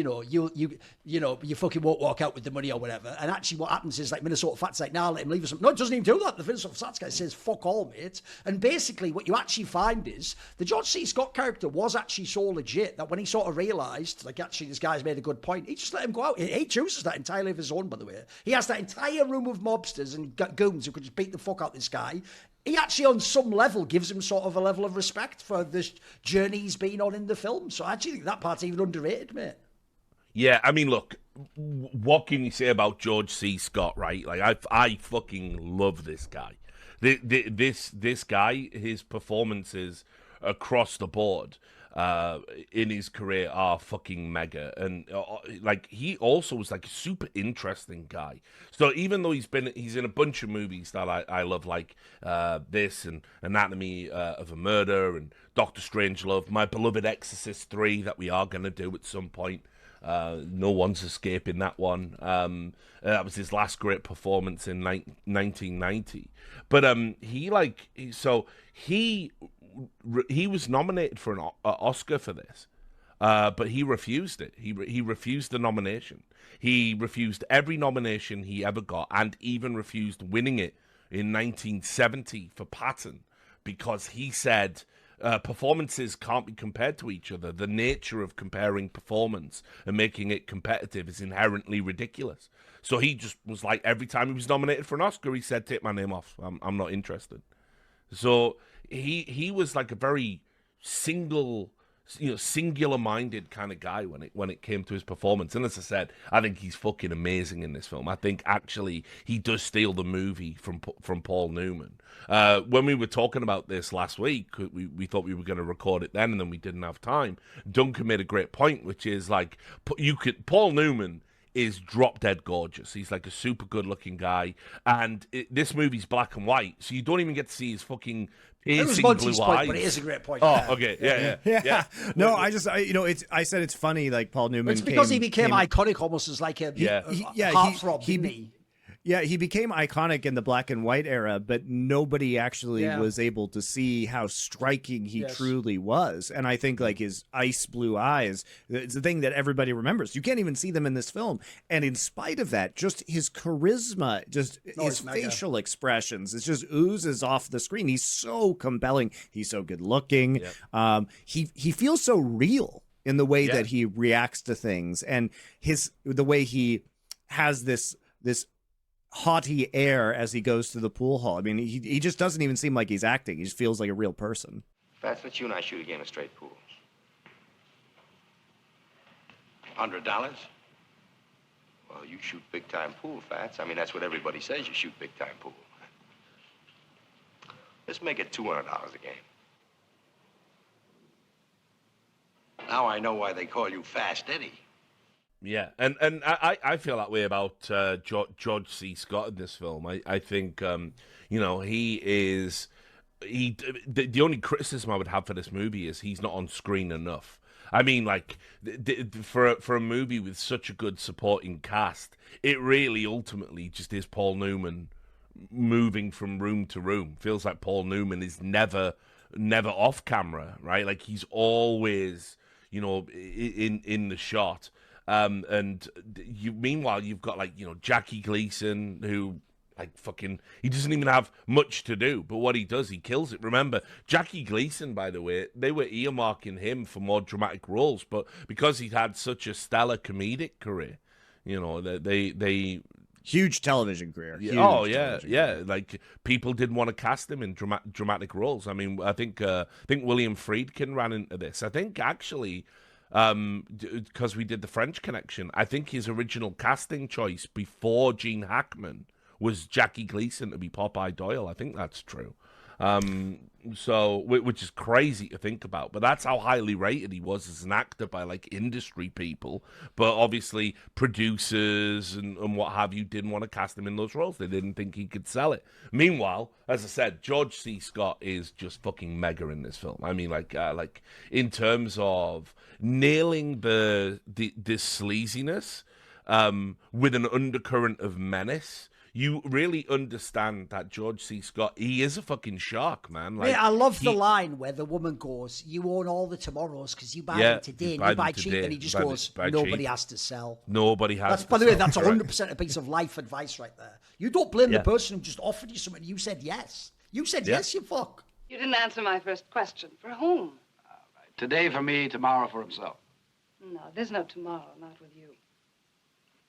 you fucking won't walk out with the money or whatever. And actually what happens is Minnesota Fat's nah, let him leave us. No, it doesn't even do that. The Minnesota Fats guy says, fuck all, mate. And basically what you actually find is the George C. Scott character was actually so legit that when he sort of realised, actually this guy's made a good point, he just let him go out. He chooses that entirely of his own, by the way. He has that entire room of mobsters and goons who could just beat the fuck out this guy. He actually, on some level, gives him sort of a level of respect for this journey he's been on in the film. So I actually think that part's even underrated, mate. Yeah, I mean, look, what can you say about George C. Scott, right? I fucking love this guy. This guy, his performances across the board in his career are fucking mega, and like he also was like a super interesting guy. So even though he's in a bunch of movies that I love, like this and Anatomy of a Murder and Doctor Strangelove, my beloved Exorcist 3 that we are gonna do at some point. No one's escaping that one. That was his last great performance in 1990. But he was nominated for an Oscar for this, but he refused it. He refused the nomination. He refused every nomination he ever got, and even refused winning it in 1970 for Patton, because he said performances can't be compared to each other. The nature of comparing performance and making it competitive is inherently ridiculous. So he just was like, every time he was nominated for an Oscar, he said, "Take my name off. I'm not interested." So he was like a very singular-minded kind of guy when it came to his performance. And as I said, I think he's fucking amazing in this film. I think actually he does steal the movie from Paul Newman. When we were talking about this last week, we thought we were going to record it then, and then we didn't have time. Duncan made a great point, which is like Paul Newman is drop dead gorgeous. He's like a super good looking guy, and this movie's black and white, so you don't even get to see his fucking piercing blue eyes. Point, but it is a great point. Oh, okay, yeah. No, I said it's funny, like Paul Newman. It's because he became iconic almost as like a heartthrob, didn't he? Yeah, he became iconic in the black and white era, but nobody actually was able to see how striking he truly was. And I think like his ice blue eyes, it's the thing that everybody remembers. You can't even see them in this film. And in spite of that, just his charisma, just his facial expressions, it just oozes off the screen. He's so compelling. He's so good looking. Yep. He feels so real in the way that he reacts to things, and the way he has this haughty air as he goes to the pool hall. I mean, he just doesn't even seem like he's acting. He just feels like a real person. Fats, let you and I shoot a game of straight pool. $100? Well, you shoot big-time pool, Fats. I mean, that's what everybody says, you shoot big-time pool. Let's make it $200 a game. Now I know why they call you Fast Eddie. Yeah, and I feel that way about George C. Scott in this film. I think he is the only criticism I would have for this movie is he's not on screen enough. I mean, like for a movie with such a good supporting cast, it really ultimately just is Paul Newman moving from room to room. Feels like Paul Newman is never off camera, right? Like he's always in the shot. Meanwhile, you've got like, Jackie Gleason, who like he doesn't even have much to do, but what he does, he kills it. Remember, Jackie Gleason, by the way, they were earmarking him for more dramatic roles, but because he had such a stellar comedic career, they huge television career. Career. Like people didn't want to cast him in dramatic roles. I mean, I think William Friedkin ran into this. I think actually, because we did the French Connection, I think his original casting choice before Gene Hackman was Jackie Gleason to be Popeye Doyle. I think that's true. Which is crazy to think about, but that's how highly rated he was as an actor by like industry people. But obviously producers and what have you didn't want to cast him in those roles. They didn't think he could sell it. Meanwhile, as I said, George C. Scott is just fucking mega in this film. I mean, like in terms of nailing this sleaziness with an undercurrent of menace. You really understand that George C. Scott, he is a fucking shark, man. Like, I love the line where the woman goes, "You own all the tomorrows because you buy them today and you buy cheap," and he just goes, "Nobody has to sell. Nobody has to sell." By the way, that's 100% a piece of life advice right there. You don't blame the person who just offered you something. You said yes. You said yes, you fuck. You didn't answer my first question. For whom? Today for me, tomorrow for himself. No, there's no tomorrow, not with you.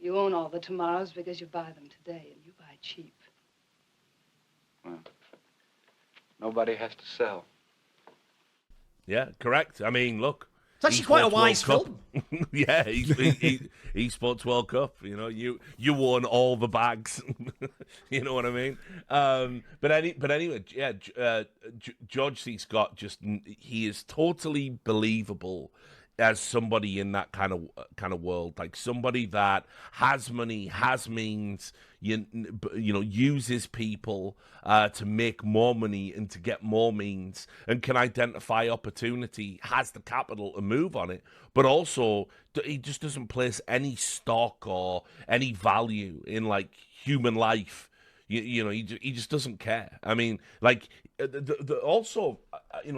You own all the tomorrows because you buy them today, and you buy cheap. Well, nobody has to sell. Yeah, correct. I mean, look. It's actually quite a wise film. Yeah, he sports World Cup. You own all the bags. You know what I mean? But anyway, yeah. George C. Scott he is totally believable as somebody in that kind of world, like somebody that has money, has means, uses people to make more money and to get more means, and can identify opportunity, has the capital to move on it, but also he just doesn't place any stock or any value in like human life. He just doesn't care. I mean, like also,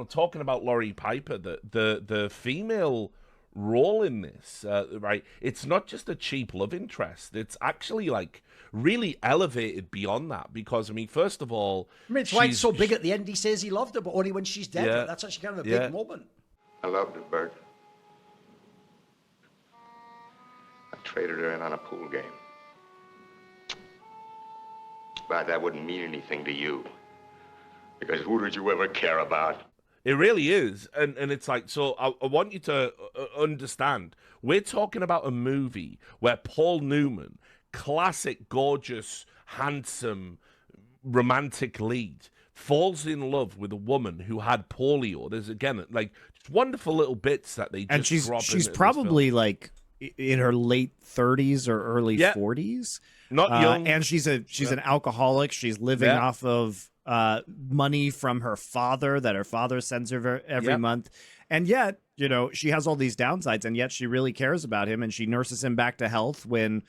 talking about Laurie Piper, the female role in this, right? It's not just a cheap love interest. It's actually like really elevated beyond that, because I mean, first of all, it's why it's so big at the end. He says he loved her, but only when she's dead. Yeah. That's actually kind of a big moment. I loved her, Bert. I traded her in on a pool game. But that wouldn't mean anything to you. Because who did you ever care about? It really is. And it's like, so I want you to understand, we're talking about a movie where Paul Newman, classic, gorgeous, handsome, romantic lead, falls in love with a woman who had polio. There's, again, like, just wonderful little bits that they just drop in. She's probably, like, in her late 30s or early 40s. Not young. And she's an alcoholic. She's living off of money from her father that her father sends her every month. And yet, she has all these downsides, and yet she really cares about him, and she nurses him back to health when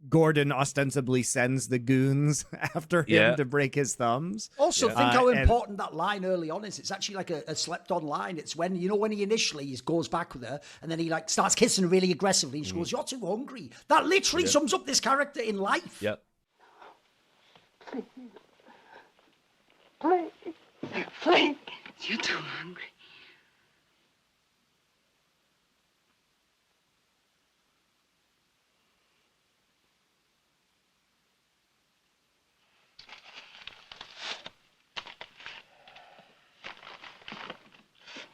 Gordon ostensibly sends the goons after him to break his thumbs. Also, think how important that line early on is. It's actually like a slept-on line. It's when, when he initially goes back with her, and then he like starts kissing really aggressively, and she goes, "You're too hungry." That literally sums up this character in life. Yep. Flake, you're too hungry.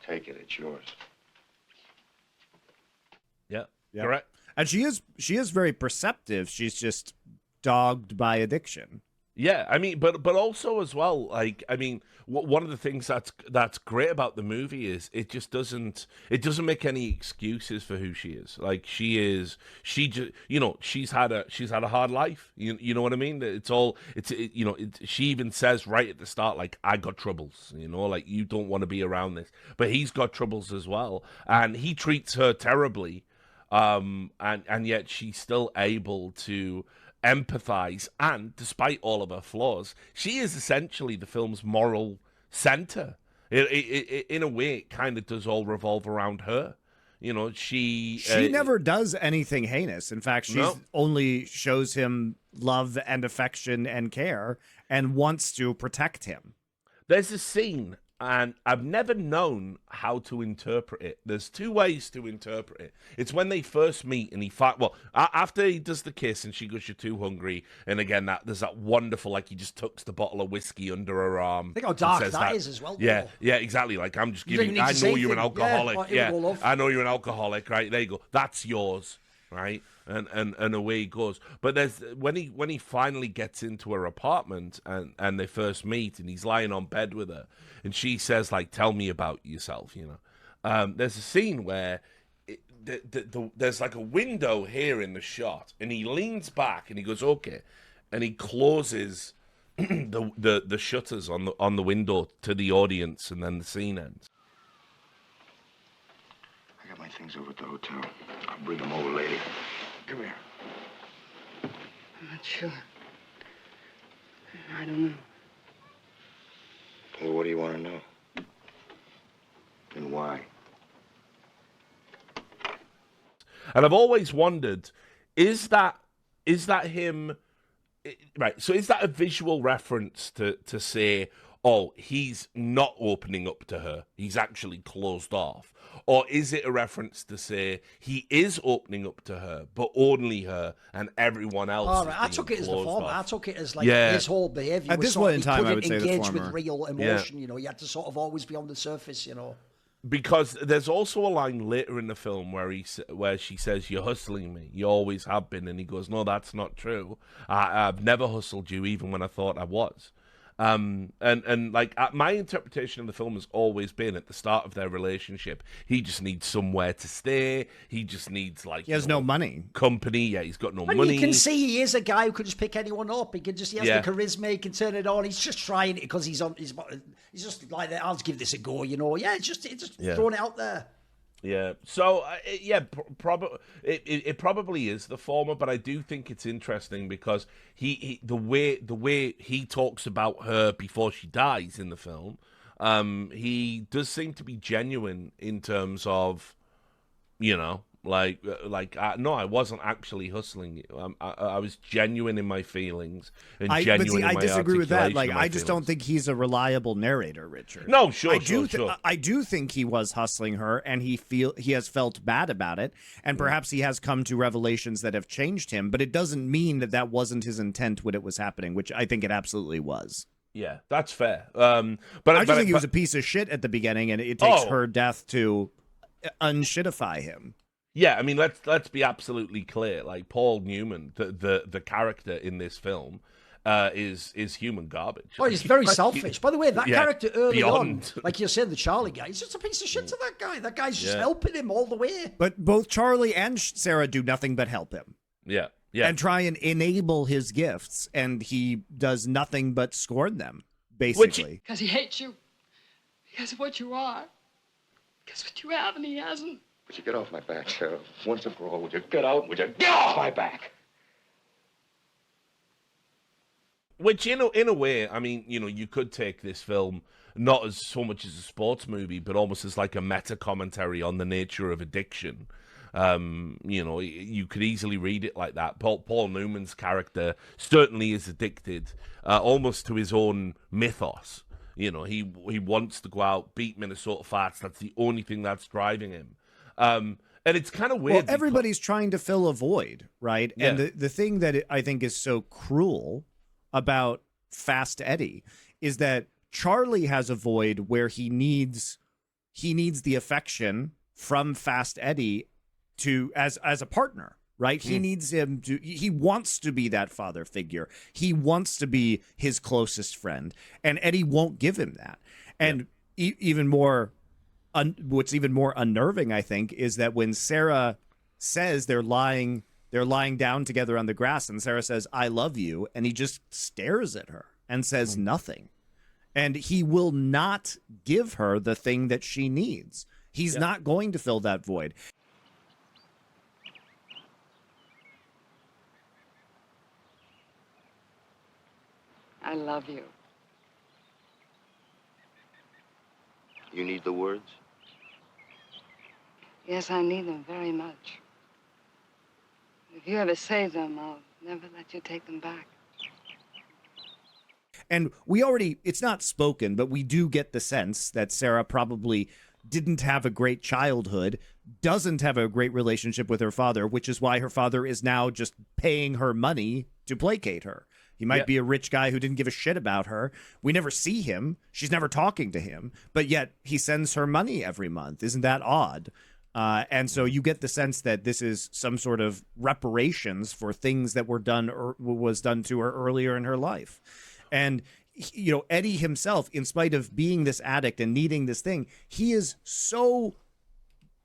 Take it, it's yours. Yeah, correct. And she is very perceptive. She's just dogged by addiction. Yeah, I mean, but also as well, like, I mean, one of the things that's great about the movie is it doesn't make any excuses for who she is. Like, she's had a hard life. You know what I mean? She even says right at the start, like, I got troubles. Like, you don't want to be around this, but he's got troubles as well, and he treats her terribly, and yet she's still able to empathize, and despite all of her flaws, she is essentially the film's moral center. In a way, it kind of does all revolve around her. She never does anything heinous. In fact, she only shows him love and affection and care, and wants to protect him. There's a scene, and I've never known how to interpret it. There's two ways to interpret it. It's when they first meet, and after he does the kiss, and she goes, "You're too hungry," and again, there's that wonderful, like, he just tucks the bottle of whiskey under her arm. Think how dark that is as well. Yeah, exactly. Like, I'm just giving. I know you're an alcoholic. Yeah, I know you're an alcoholic. Right, there you go. That's yours. Right. And away he goes. But there's when he finally gets into her apartment and they first meet, and he's lying on bed with her, and she says, like, "Tell me about yourself." There's a scene where there's like a window here in the shot, and he leans back and he goes, "Okay," and he closes the shutters on the window to the audience, and then the scene ends. I got my things over at the hotel. I'll bring them over, lady. Come here. I'm not sure. I don't know. Well, what do you want to know? And why? And I've always wondered, is that him? Right. So is that a visual reference to say, oh, he's not opening up to her, he's actually closed off? Or is it a reference to say he is opening up to her, but only her, and everyone else? All right, I took it as the former. Off? I took it as like his whole behavior. At this point in time, I would say the engage former. with real emotion. You had to sort of always be on the surface. Because there's also a line later in the film where she says, "You're hustling me. You always have been." And he goes, "No, that's not true. I've never hustled you, even when I thought I was." And like my interpretation of the film has always been at the start of their relationship, he just needs somewhere to stay. He just needs he has no money, company. Yeah, he's got no and money. You can see he is a guy who could just pick anyone up. He has the charisma. He can turn it on. He's just trying it because he's just like, I'll just give this a go. Yeah, it's just throwing it out there. Yeah. So probably it probably is the former, but I do think it's interesting because the way he talks about her before she dies in the film, he does seem to be genuine in terms of, no, I wasn't actually hustling you. I was genuine in my feelings and genuine in my I disagree with that. Like, I just don't feelings. think he's a reliable narrator, Richard. No, sure. I do think he was hustling her, and he has felt bad about it, and perhaps he has come to revelations that have changed him. But it doesn't mean that wasn't his intent when it was happening, which I think it absolutely was. Yeah, that's fair. But I just think he was a piece of shit at the beginning, and it takes her death to unshitify him. Yeah, I mean, let's be absolutely clear. Like, Paul Newman, the character in this film, is human garbage. Oh, he's very selfish. By the way, that character early on, like you're saying, the Charlie guy, he's just a piece of shit to that guy. That guy's just helping him all the way. But both Charlie and Sarah do nothing but help him. Yeah. Yeah. And try and enable his gifts, and he does nothing but scorn them, basically. Because he hates you. Because of what you are. Because what you have and he hasn't. Would you get off my back, Sarah? Once and for all, would you get out? Would you get off my back? Which, in a way, I mean, you could take this film not as so much as a sports movie, but almost as like a meta commentary on the nature of addiction. You could easily read it like that. Paul Newman's character certainly is addicted, almost to his own mythos. He wants to go out, beat Minnesota Fats. That's the only thing that's driving him. And it's kind of weird. Well, everybody's trying to fill a void, right? Yeah. And the thing that I think is so cruel about Fast Eddie is that Charlie has a void where he needs the affection from Fast Eddie as a partner, right? He needs him he wants to be that father figure. He wants to be his closest friend, and Eddie won't give him that. And even more, what's even more unnerving, I think, is that when Sarah says they're lying down together on the grass, and Sarah says, "I love you," and he just stares at her and says nothing. And he will not give her the thing that she needs. He's not going to fill that void. I love you. You need the words? Yes, I need them very much. If you ever say them, I'll never let you take them back. And it's not spoken, but we do get the sense that Sarah probably didn't have a great childhood, doesn't have a great relationship with her father, which is why her father is now just paying her money to placate her. He might be a rich guy who didn't give a shit about her. We never see him. She's never talking to him, but yet he sends her money every month. Isn't that odd? And so you get the sense that this is some sort of reparations for things that were done or was done to her earlier in her life. And, Eddie himself, in spite of being this addict and needing this thing, he is so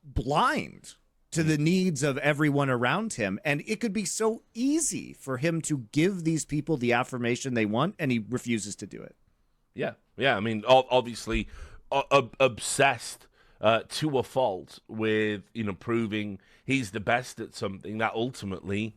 blind to the needs of everyone around him. And it could be so easy for him to give these people the affirmation they want, and he refuses to do it. Yeah. I mean, obviously, obsessed to a fault with, proving he's the best at something that ultimately...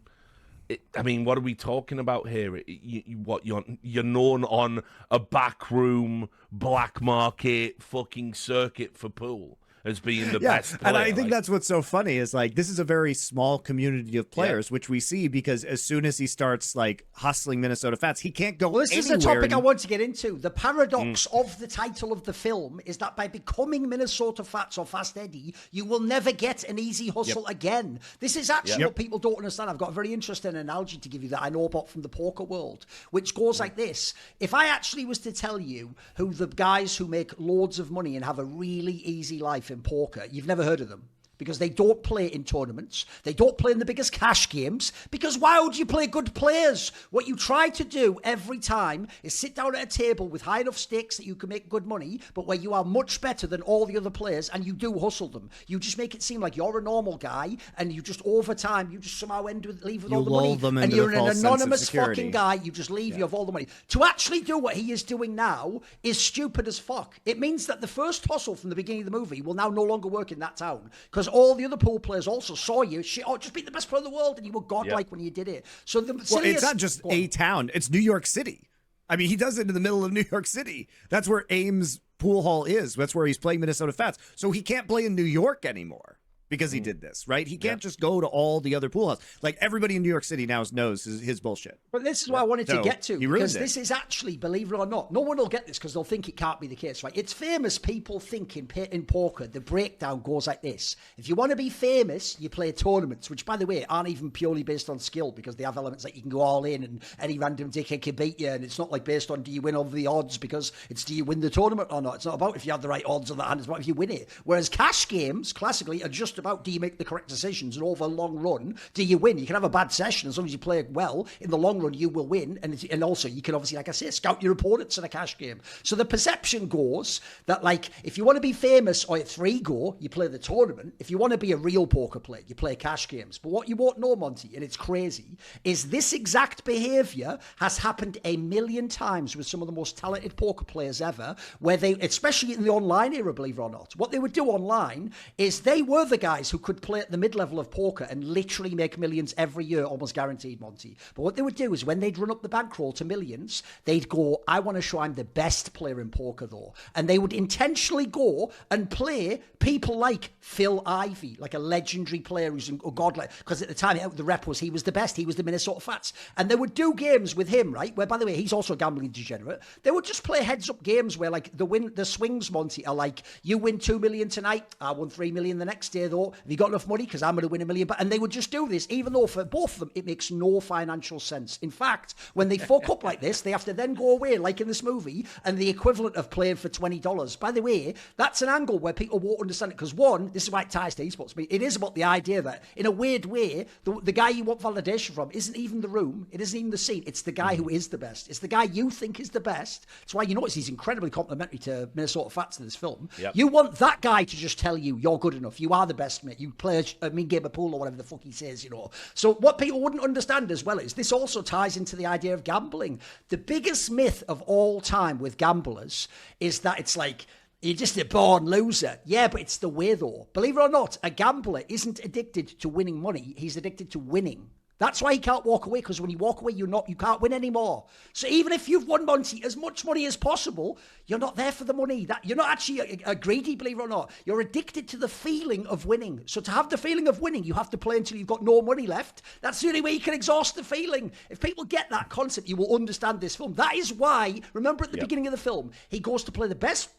what are we talking about here? You're known on a backroom black market fucking circuit for pool, as being the best player. And I think that's what's so funny is like this is a very small community of players, which we see because as soon as he starts like hustling Minnesota Fats, he can't go This anywhere. is a topic I want to get into. The paradox of the title of the film is that by becoming Minnesota Fats or Fast Eddie, you will never get an easy hustle again. This is actually what people don't understand. I've got a very interesting analogy to give you that I know about from the poker world, which goes like this. If I actually was to tell you who the guys who make loads of money and have a really easy life in poker, you've never heard of them. Because they don't play in tournaments. They don't play in the biggest cash games. Because why would you play good players? What you try to do every time is sit down at a table with high enough stakes that you can make good money, but where you are much better than all the other players, and you do hustle them. You just make it seem like you're a normal guy, and you just over time, you just somehow leave with all the money. And you're an anonymous fucking guy. You just leave, you have all the money. To actually do what he is doing now is stupid as fuck. It means that the first hustle from the beginning of the movie will now no longer work in that town. Because all the other pool players also saw you. Just be the best player in the world, and you were godlike when you did it. So it's not just a town; it's New York City. I mean, he does it in the middle of New York City. That's where Ames Pool Hall is. That's where he's playing Minnesota Fats. So he can't play in New York anymore because he did this, right? He can't just go to all the other pool halls. Like everybody in New York City now knows his bullshit. But this is what I wanted to get to, because this is actually, believe it or not, no one will get this because they'll think it can't be the case, right? It's famous people think in poker, the breakdown goes like this. If you want to be famous, you play tournaments, which, by the way, aren't even purely based on skill because they have elements like you can go all in and any random dickhead can beat you, and it's not like based on do you win over the odds because it's do you win the tournament or not. It's not about if you have the right odds on that hand, it's about if you win it. Whereas cash games, classically, are just about do you make the correct decisions, and over a long run, do you win? You can have a bad session as long as you play well. In the long run, you will win, and also you can obviously, like I say, scout your opponents in a cash game. So the perception goes that, like, if you want to be famous or it's free go, you play the tournament. If you want to be a real poker player, you play cash games. But what you won't know, Monty, and it's crazy, is this exact behavior has happened a million times with some of the most talented poker players ever, where they, especially in the online era, believe it or not, what they would do online is they were the guys who could play at the mid-level of poker and literally make millions every year, almost guaranteed, Monty. But what they would do is when they'd run up the bankroll to millions, they'd go, I want to show I'm the best player in poker, though. And they would intentionally go and play people like Phil Ivey, like a legendary player who's a godlike, because at the time the rep was he was the best, he was the Minnesota Fats. And they would do games with him, right, where, by the way, he's also a gambling degenerate. They would just play heads-up games where, like, the swings, Monty, are like, you win 2 million tonight, I won 3 million the next day, though. Have you got enough money? Because I'm going to win $1 million. And they would just do this, even though for both of them, it makes no financial sense. In fact, when they fuck up like this, they have to then go away, like in this movie, and the equivalent of playing for $20. By the way, that's an angle where people won't understand it. Because one, this is why it ties to esports. It is about the idea that, in a weird way, the guy you want validation from isn't even the room. It isn't even the scene. It's the guy who is the best. It's the guy you think is the best. That's why you notice he's incredibly complimentary to Minnesota Fats in this film. Yep. You want that guy to just tell you you're good enough. You are the best, mate. You play a mean game of pool or whatever the fuck he says, you know. So what people wouldn't understand as well is this also ties into the idea of gambling. The biggest myth of all time with gamblers is that it's like, you're just a born loser. Yeah, but it's the way, though. Believe it or not, a gambler isn't addicted to winning money. He's addicted to winning. That's why he can't walk away, because when you walk away, you can't win anymore. So even if you've won, Monty, as much money as possible, you're not there for the money. You're not actually a greedy, believe it or not. You're addicted to the feeling of winning. So to have the feeling of winning, you have to play until you've got no money left. That's the only way you can exhaust the feeling. If people get that concept, you will understand this film. That is why, remember at the beginning of the film, he goes to play the best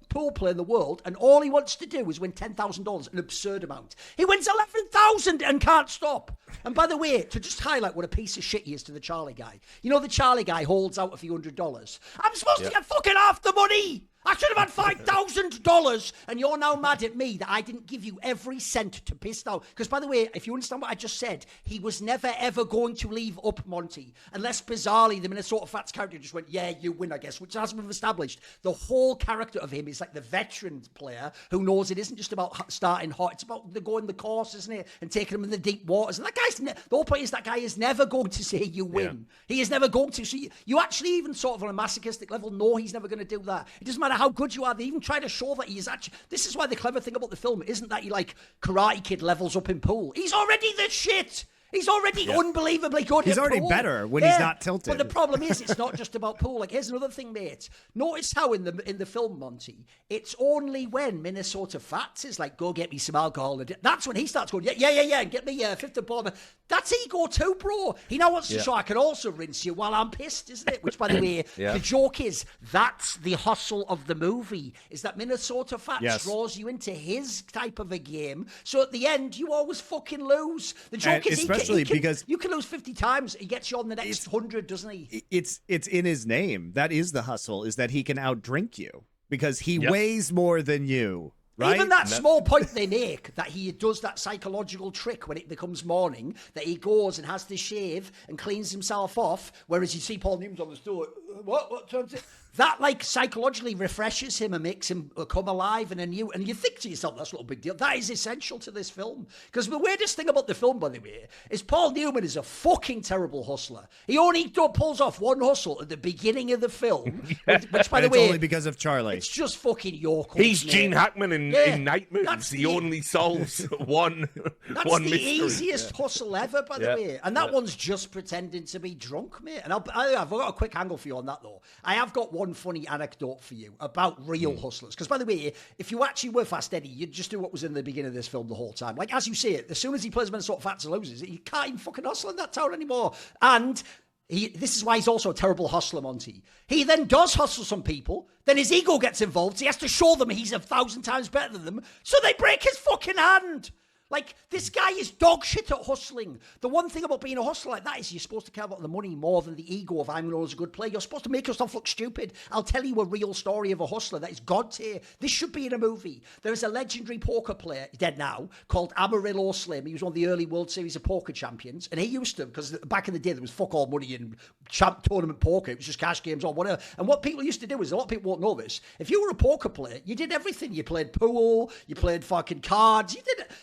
pool player in the world, and all he wants to do is win $10,000, an absurd amount. He wins 11,000 and can't stop. And by the way, to just highlight what a piece of shit he is to the Charlie guy. You know, the Charlie guy holds out a few $100. I'm supposed to get fucking half the money. I should have had $5,000, and you're now mad at me that I didn't give you every cent to piss out. Because, by the way, if you understand what I just said, he was never, ever going to leave up, Monty. Unless, bizarrely, the Minnesota Fats character just went, yeah, you win, I guess, which hasn't been established. The whole character of him is like the veteran player who knows it isn't just about starting hot. It's about going the course, isn't it? And taking them in the deep waters. And that guy's, the whole point is that guy is never going to say you win. Yeah. He is never going to. So you actually even sort of on a masochistic level know he's never going to do that. It doesn't matter how good you are. They even try to show that he is actually... This is why the clever thing about the film isn't that he, like, Karate Kid levels up in pool. He's already the shit. He's already unbelievably good. He's at already pool. better when he's not tilted. But the problem is, it's not just about pool. Like, here's another thing, mate. Notice how in the film, Monty, it's only when Minnesota Fats is like, "Go get me some alcohol," and that's when he starts going, "Yeah, and get me fifth of bottom." That's ego too, bro. He now wants to show I can also rinse you while I'm pissed, isn't it? Which, by the way, the joke is that's the hustle of the movie. Is that Minnesota Fats draws you into his type of a game, so at the end you always fucking lose. The joke is because you can lose 50 times, he gets you on the next 100, doesn't he? It's in his name. That is the hustle, is that he can outdrink you because he weighs more than you. Right? Even that small point they make, that he does that psychological trick when it becomes morning, that he goes and has to shave and cleans himself off, whereas you see Paul Newman on the stool, what turns it? That, like, psychologically refreshes him and makes him come alive and anew. And you think to yourself, that's not a big deal. That is essential to this film. Because the weirdest thing about the film, by the way, is Paul Newman is a fucking terrible hustler. He only pulls off one hustle at the beginning of the film, which, by the way... It's only because of Charlie. It's just fucking York. He's Gene Hackman in Night Moves. He only solves one That's the mystery. easiest hustle ever, by the way. And that one's just pretending to be drunk, mate. And I've got a quick angle for you on that, though. I have got one funny anecdote for you about real hustlers. Because, by the way, if you actually were Fast Eddie, you'd just do what was in the beginning of this film the whole time. Like, as you say it, as soon as he plays Minnesota Fats and loses, he can't even fucking hustle in that town anymore. And this is why he's also a terrible hustler, Monty. He then does hustle some people, then his ego gets involved, so he has to show them he's 1,000 times better than them, so they break his fucking hand. Like, this guy is dog shit at hustling. The one thing about being a hustler like that is you're supposed to care about the money more than the ego of I'm known as a good player. You're supposed to make yourself look stupid. I'll tell you a real story of a hustler that is God tier. This should be in a movie. There is a legendary poker player, dead now, called Amarillo Slim. He was one of the early World Series of Poker champions. And he used to, because back in the day there was fuck all money in tournament poker. It was just cash games or whatever. And what people used to do is, a lot of people won't know this, if you were a poker player, you did everything. You played pool, you played fucking cards,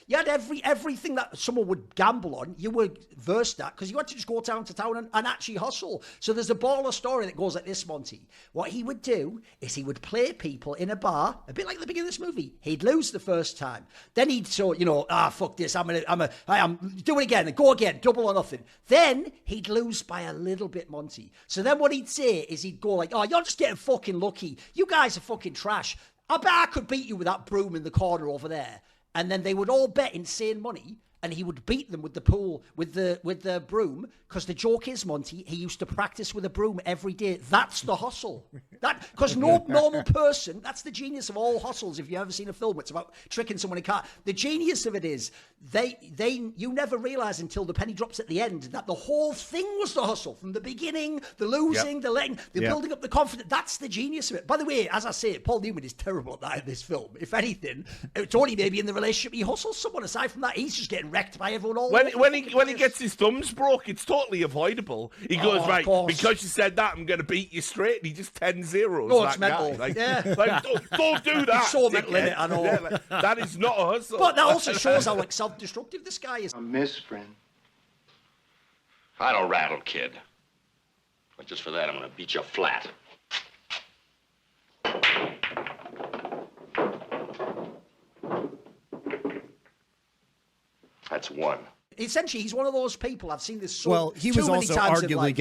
you had everything that someone would gamble on, you were versed at, because you had to just go town to town and actually hustle. So there's a baller story that goes like this, Monty. What he would do is he would play people in a bar, a bit like the beginning of this movie. He'd lose the first time. Then he'd fuck this, I'm do it again, and go again, double or nothing. Then he'd lose by a little bit, Monty. So then what he'd say is he'd go like, "Oh, you're just getting fucking lucky. You guys are fucking trash. I bet I could beat you with that broom in the corner over there." And then they would all bet insane money, and he would beat them with the pool, with the broom, because the joke is, Monty, he used to practice with a broom every day. That's the hustle. Because no normal person, that's the genius of all hustles. If you've ever seen a film, it's about tricking someone in car. The genius of it is, you never realize until the penny drops at the end that the whole thing was the hustle. From the beginning, the losing, the letting, the building up the confidence. That's the genius of it. By the way, as I say, Paul Newman is terrible at that in this film. If anything, it's only maybe in the relationship he hustles someone. Aside from that, he's just getting wrecked by everyone. When he gets his thumbs broke, it's totally avoidable. He goes, right, because you said that, I'm going to beat you straight. And he just 10-0s. No, it's mental. Like, don't do that. He's so mental in it, I know. Yeah, that is not a hustle. But that also shows how self-destructive this guy is. A miss, friend. I don't rattle, kid. But just for that, I'm going to beat you flat. That's one. Essentially, he's one of those people. I've seen this so well, he too was many also times in life.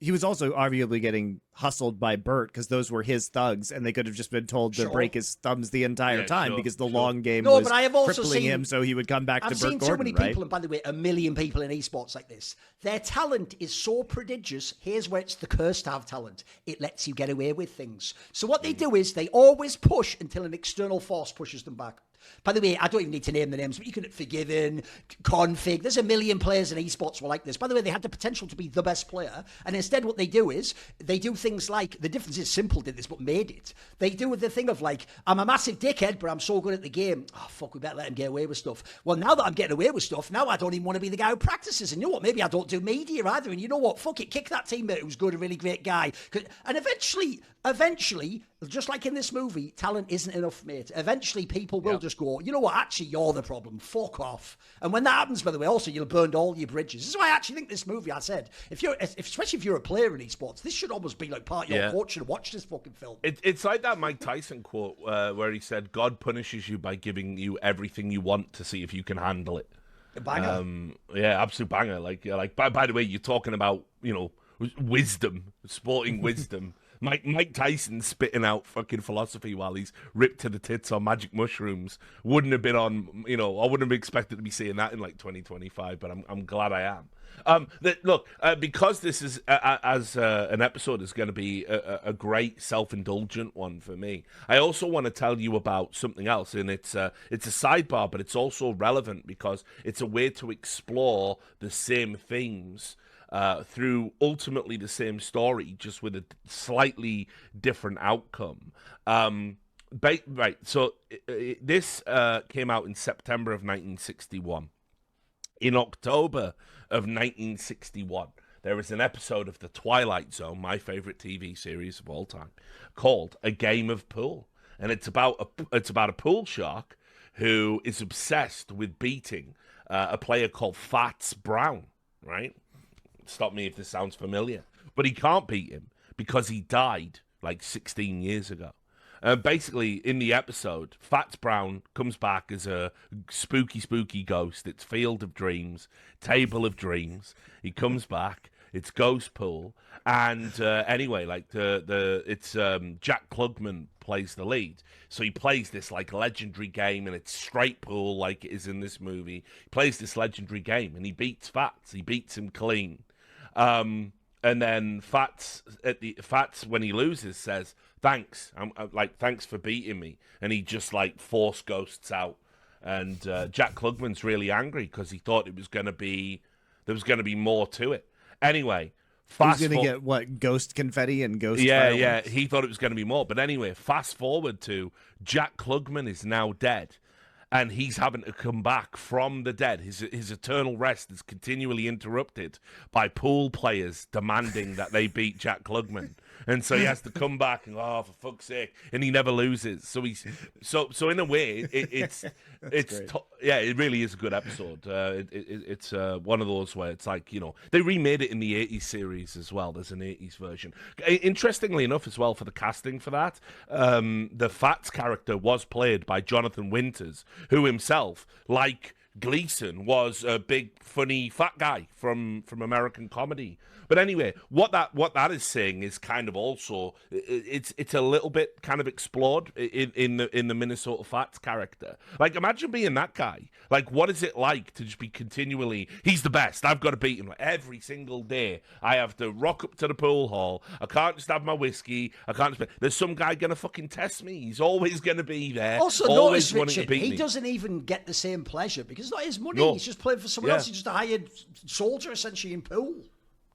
he was also arguably getting hustled by Bert because those were his thugs, and they could have just been told to break his thumbs the entire time because the long game was but I have also crippling seen him, so he would come back to Bert Gordon. I've seen too many right? people, and by the way, a million people in esports like this. Their talent is so prodigious. Here's where it's the curse to have talent. It lets you get away with things. So what they do is they always push until an external force pushes them back. By the way, I don't even need to name the names, but you can Forgiven, Config. There's a million players in esports were like this. By the way, they had the potential to be the best player, and instead what they do is they do things like, the difference is Simple did this but made it. They do the thing of like, I'm a massive dickhead, but I'm so good at the game. Oh, fuck, we better let him get away with stuff. Well, now that I'm getting away with stuff, now I don't even want to be the guy who practices. And you know what? Maybe I don't do media either. And you know what? Fuck it, kick that teammate who's good, a really great guy. And eventually, just like in this movie, talent isn't enough, mate. Eventually, people will just go, you know what, actually, you're the problem. Fuck off. And when that happens, by the way, also, you'll burn all your bridges. This is why I actually think this movie, I said, especially if you're a player in esports, this should almost be like part of your culture to watch this fucking film. It's like that Mike Tyson quote where he said, God punishes you by giving you everything you want to see if you can handle it. A banger. Yeah, absolute banger. Like by the way, you're talking about, wisdom, sporting wisdom. Mike Tyson spitting out fucking philosophy while he's ripped to the tits on magic mushrooms wouldn't have been on. I wouldn't have expected to be seeing that in like 2025, but I'm glad I am. Look, because this is as an episode is going to be a great self-indulgent one for me. I also want to tell you about something else, and it's a sidebar, but it's also relevant because it's a way to explore the same themes. Through ultimately the same story, just with a slightly different outcome. Right, so this came out in September of 1961. In October of 1961, there was an episode of The Twilight Zone, my favorite TV series of all time, called A Game of Pool. And it's about a pool shark who is obsessed with beating a player called Fats Brown, right? Stop me if this sounds familiar. But he can't beat him because he died like 16 years ago. Basically, in the episode, Fats Brown comes back as a spooky ghost. It's Field of Dreams, Table of Dreams. He comes back. It's Ghost Pool. And anyway, like it's Jack Klugman plays the lead. So he plays this like legendary game, and it's straight pool like it is in this movie. He plays this legendary game, and he beats Fats. He beats him clean. And then Fats when he loses says, "Thanks, I'm like thanks for beating me," and he just like force ghosts out. And Jack Klugman's really angry because he thought there was going to be more to it. Anyway, he's going to get what, ghost confetti and ghost fireworks? Yeah. He thought it was going to be more, but anyway, fast forward to Jack Klugman is now dead. And he's having to come back from the dead. His eternal rest is continually interrupted by pool players demanding that they beat Jack Klugman. And so he has to come back and, for fuck's sake, and he never loses. So he's so in a way, it really is a good episode. It's one of those where it's like, they remade it in the 80s series as well. There's an 80s version. Interestingly enough as well, for the casting for that, the Fats character was played by Jonathan Winters, who himself, like Gleason, was a big, funny, fat guy from American comedy. But anyway, what that is saying is kind of also it's a little bit kind of explored in the Minnesota Fats character. Like, imagine being that guy. Like, what is it like to just be continually, he's the best, I've got to beat him. Like, every single day I have to rock up to the pool hall. I can't just have my whiskey. I can't just, there's some guy gonna fucking test me. He's always gonna be there. Also, always notice, Richard, he me. Doesn't even get the same pleasure because it's not his money. No. He's just playing for someone else. He's just a hired soldier essentially in pool.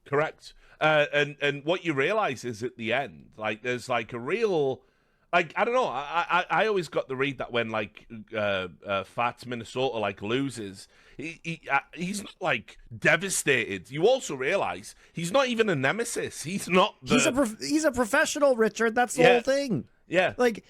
Correct. And what you realize is at the end, like, there's like a real, like, I don't know. I always got the read that when like Fats Minnesota like loses, he's not like devastated. You also realize he's not even a nemesis. He's not. He's a professional, Richard. That's the whole thing. Yeah. Like,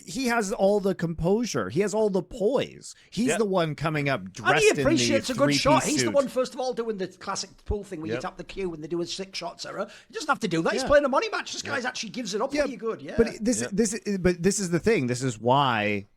he has all the composure. He has all the poise. He's the one coming up dressed and he appreciates in a good shot. suit. He's the one, first of all, doing the classic pool thing where you tap the cue and they do a 6 shots error. He doesn't have to do that. He's playing a money match. This guy actually gives it up pretty good. Yeah. But this is the thing. This is why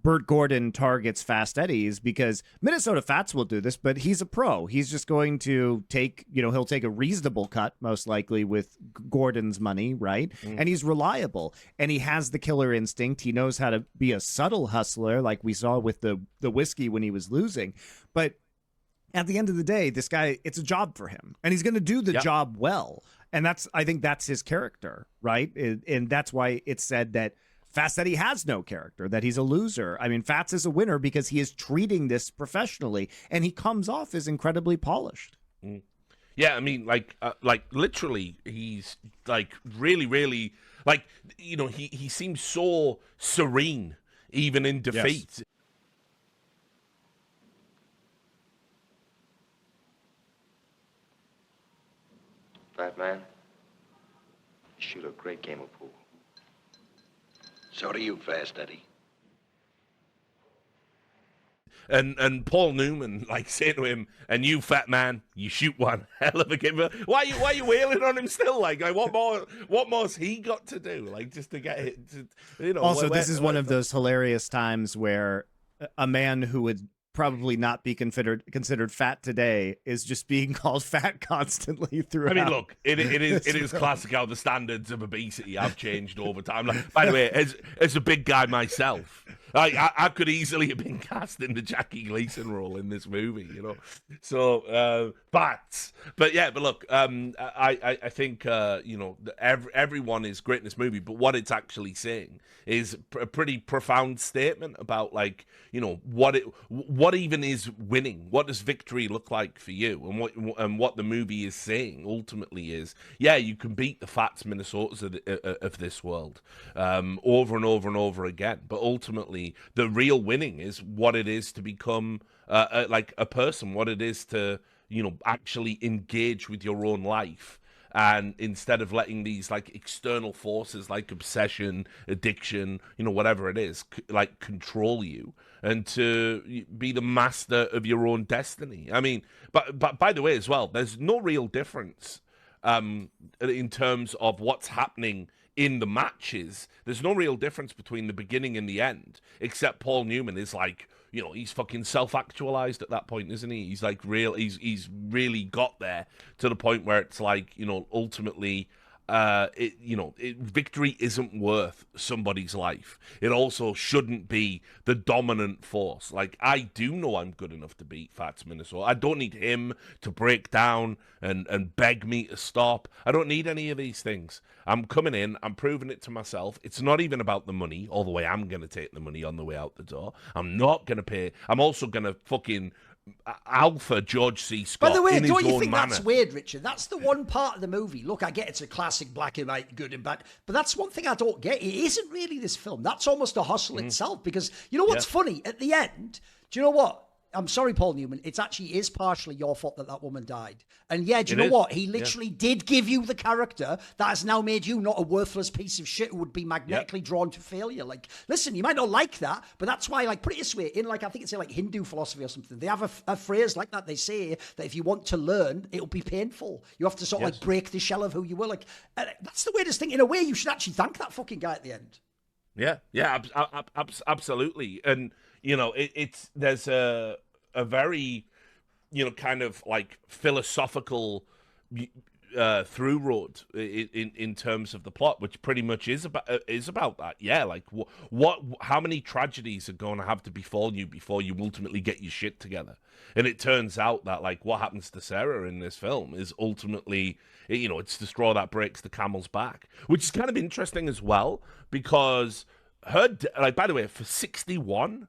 Burt Gordon targets Fast Eddie's, because Minnesota Fats will do this, but he's a pro. He's just going to take, he'll take a reasonable cut, most likely, with Gordon's money, right? And he's reliable, and he has the killer instinct. He knows how to be a subtle hustler, like we saw with the whiskey when he was losing. But at the end of the day, this guy, it's a job for him, and he's going to do the job well. And I think that's his character, right? And that's why it's said that Fast Eddie has no character, that he's a loser. I mean, Fats is a winner because he is treating this professionally, and he comes off as incredibly polished. Yeah, I mean, like literally, he's like really, really, like, he seems so serene even in defeat. Yes. Fat man, you shoot a great game of pool. So do you, Fast Eddie. And Paul Newman, like, saying to him, "And you, fat man, you shoot one hell of a game." Why are you wailing on him still? Like what more's he got to do? Like, just to get it. Also, this is one of those hilarious times where a man who would probably not be considered fat today is just being called fat constantly throughout. I mean, look, it is classic how the standards of obesity have changed over time. Like, by the way, as a big guy myself, I could easily have been cast in the Jackie Gleason role in this movie, you know. So, but look, I think you know, everyone is great in this movie, but what it's actually saying is a pretty profound statement about, like, you know, what even is winning? What does victory look like for you? And what the movie is saying ultimately is, yeah, you can beat the Fats Minnesotas of this world over and over and over again, but ultimately the real winning is what it is to become like a person, what it is to, you know, actually engage with your own life. And instead of letting these, like, external forces like obsession, addiction, you know, whatever it is, like, control you, and to be the master of your own destiny. I mean, but by the way as well, there's no real difference in terms of what's happening in the matches. There's no real difference between the beginning and the end, except Paul Newman is, like, you know, he's fucking self-actualized at that point, isn't he? He's like he's really got there to the point where it's like, you know, ultimately, victory isn't worth somebody's life. It also shouldn't be the dominant force. Like, I do know I'm good enough to beat Fats Minnesota. I don't need him to break down and beg me to stop. I don't need any of these things. I'm coming in, I'm proving it to myself. It's not even about the money, although I am going to take the money on the way out the door. I'm not going to pay. I'm also going to fucking alpha George C. Scott. By the way, in don't his you own think manner. that's weird, Richard? That's the one part of the movie. Look, I get it's a classic black and white, good and bad, but that's one thing I don't get. It isn't really this film. That's almost a hustle itself, because you know what's funny? At the end, do you know what? I'm sorry, Paul Newman. It actually is partially your fault that woman died. And yeah, do you know what? He literally did give you the character that has now made you not a worthless piece of shit who would be magnetically drawn to failure. Like, listen, you might not like that, but that's why, like, put it this way, in, like, I think it's in, like, Hindu philosophy or something, they have a phrase like that. They say that if you want to learn, it'll be painful. You have to sort of, like, break the shell of who you were. Like, that's the weirdest thing. In a way, you should actually thank that fucking guy at the end. Yeah, absolutely. And, you know, there's a very, you know, kind of like philosophical through road in terms of the plot, which pretty much is about that. Yeah, like how many tragedies are going to have to befall you before you ultimately get your shit together? And it turns out that, like, what happens to Sarah in this film is ultimately, you know, it's the straw that breaks the camel's back, which is kind of interesting as well, because like, by the way, for 61,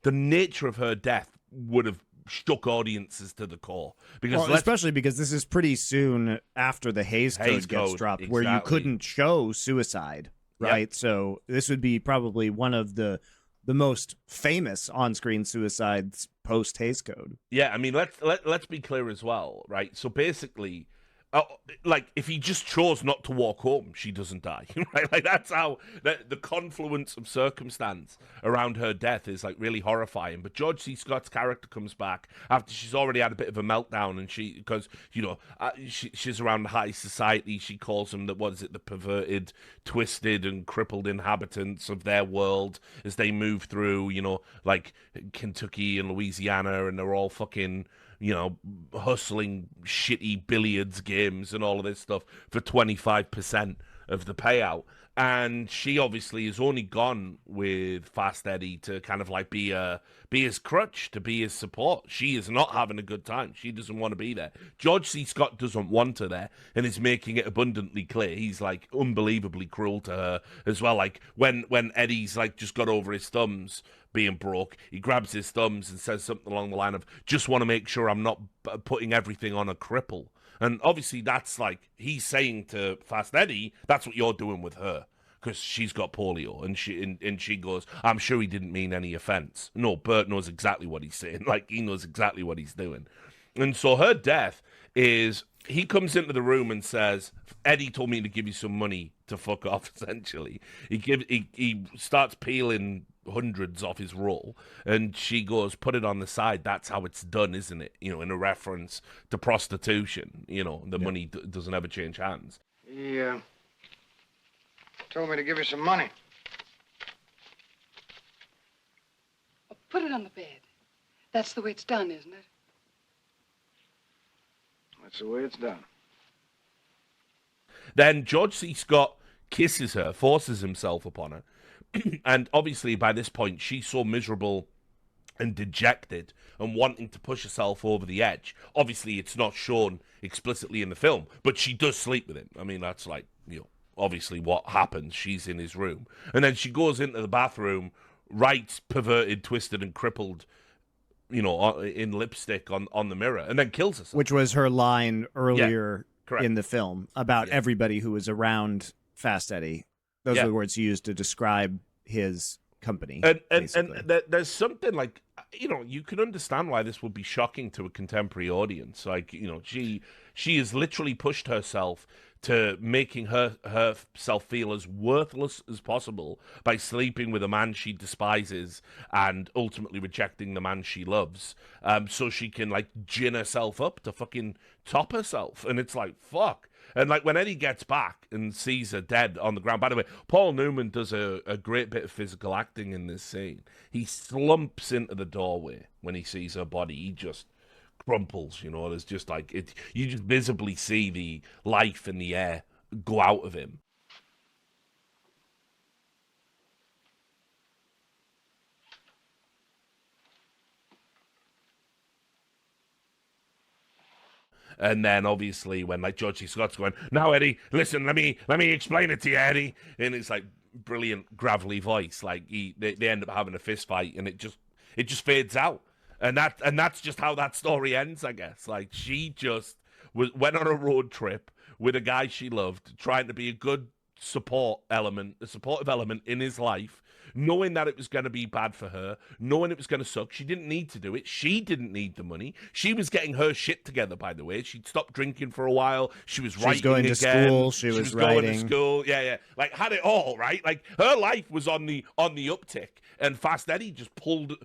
the nature of her death would have shook audiences to the core, because especially because this is pretty soon after the Hays Code gets dropped, where you couldn't show suicide, right? Yep. So this would be probably one of the most famous on-screen suicides post Hays Code. Yeah, I mean, let's be clear as well, right? So basically, like, if he just chose not to walk home, she doesn't die, right? Like, that's how the confluence of circumstance around her death is, like, really horrifying. But George C. Scott's character comes back after she's already had a bit of a meltdown, and because, you know, she's around high society. She calls them the perverted, twisted, and crippled inhabitants of their world as they move through, you know, like Kentucky and Louisiana, and they're all fucking, you know, hustling shitty billiards games and all of this stuff for 25% of the payout. And she obviously is only gone with Fast Eddie to kind of, like, be his crutch, to be his support. She is not having a good time. She doesn't want to be there. George C. Scott doesn't want her there, and is making it abundantly clear. He's, like, unbelievably cruel to her as well. Like, when Eddie's, like, just got over his thumbs being broke, he grabs his thumbs and says something along the line of, just want to make sure I'm not putting everything on a cripple. And obviously that's, like, he's saying to Fast Eddie, that's what you're doing with her, because she's got polio. And she goes, I'm sure he didn't mean any offense. No, Bert knows exactly what he's saying. Like, he knows exactly what he's doing. And so her death is, he comes into the room and says, Eddie told me to give you some money to fuck off, essentially. He starts peeling hundreds off his roll, and she goes, put it on the side, that's how it's done, isn't it? You know, in a reference to prostitution. You know, the money doesn't ever change hands. He told me to give you some money. Put it on the bed. That's the way it's done, isn't it? That's the way it's done. Then George C. Scott kisses her, forces himself upon her. And obviously by this point, she's so miserable and dejected and wanting to push herself over the edge. Obviously, it's not shown explicitly in the film, but she does sleep with him. I mean, that's like, obviously what happens. She's in his room. And then she goes into the bathroom, writes perverted, twisted, and crippled, in lipstick on the mirror, and then kills herself. Which was her line earlier Correct. in the film about everybody who was around Fast Eddie. Those are the words he used to describe his company. And there's something like, you can understand why this would be shocking to a contemporary audience. Like, she has literally pushed herself to making herself feel as worthless as possible by sleeping with a man she despises and ultimately rejecting the man she loves, so she can, like, gin herself up to fucking top herself. And it's like, fuck. And, like, when Eddie gets back and sees her dead on the ground... By the way, Paul Newman does a great bit of physical acting in this scene. He slumps into the doorway when he sees her body. He just crumples, There's just, like... you just visibly see the life in the air go out of him. And then obviously when, like, George C. Scott's going, "Now, Eddie, listen, let me explain it to you, Eddie," in his, like, brilliant gravelly voice, like, they end up having a fist fight, and it just fades out, and that's just how that story ends, I guess. Like, she just went on a road trip with a guy she loved, trying to be a good supportive element in his life, knowing that it was going to be bad for her, knowing it was going to suck. She didn't need to do it. She didn't need the money. She was getting her shit together, by the way. She'd stopped drinking for a while. She was writing going to again. school. She was going writing. to school. Yeah. Like, had it all, right? Like, her life was on the uptick, and Fast Eddie just pulled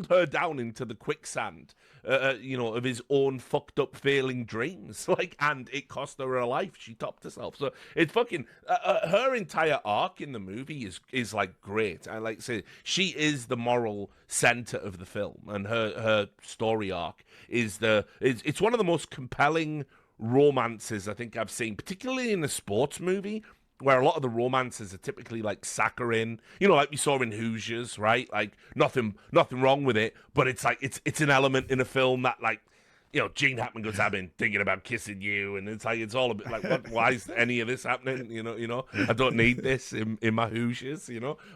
her down into the quicksand, of his own fucked up failing dreams. Like, and it cost her her life. She topped herself. So it's fucking her entire arc in the movie is like great. I like to say she is the moral center of the film, and her story arc is it's one of the most compelling romances I think I've seen, particularly in a sports movie, where a lot of the romances are typically like saccharine, like we saw in Hoosiers, right? Like, nothing wrong with it, but it's like it's an element in a film that, like, Gene Hackman goes, "I've been thinking about kissing you," and it's like, it's all a bit like, why is any of this happening? I don't need this in my Hoosiers,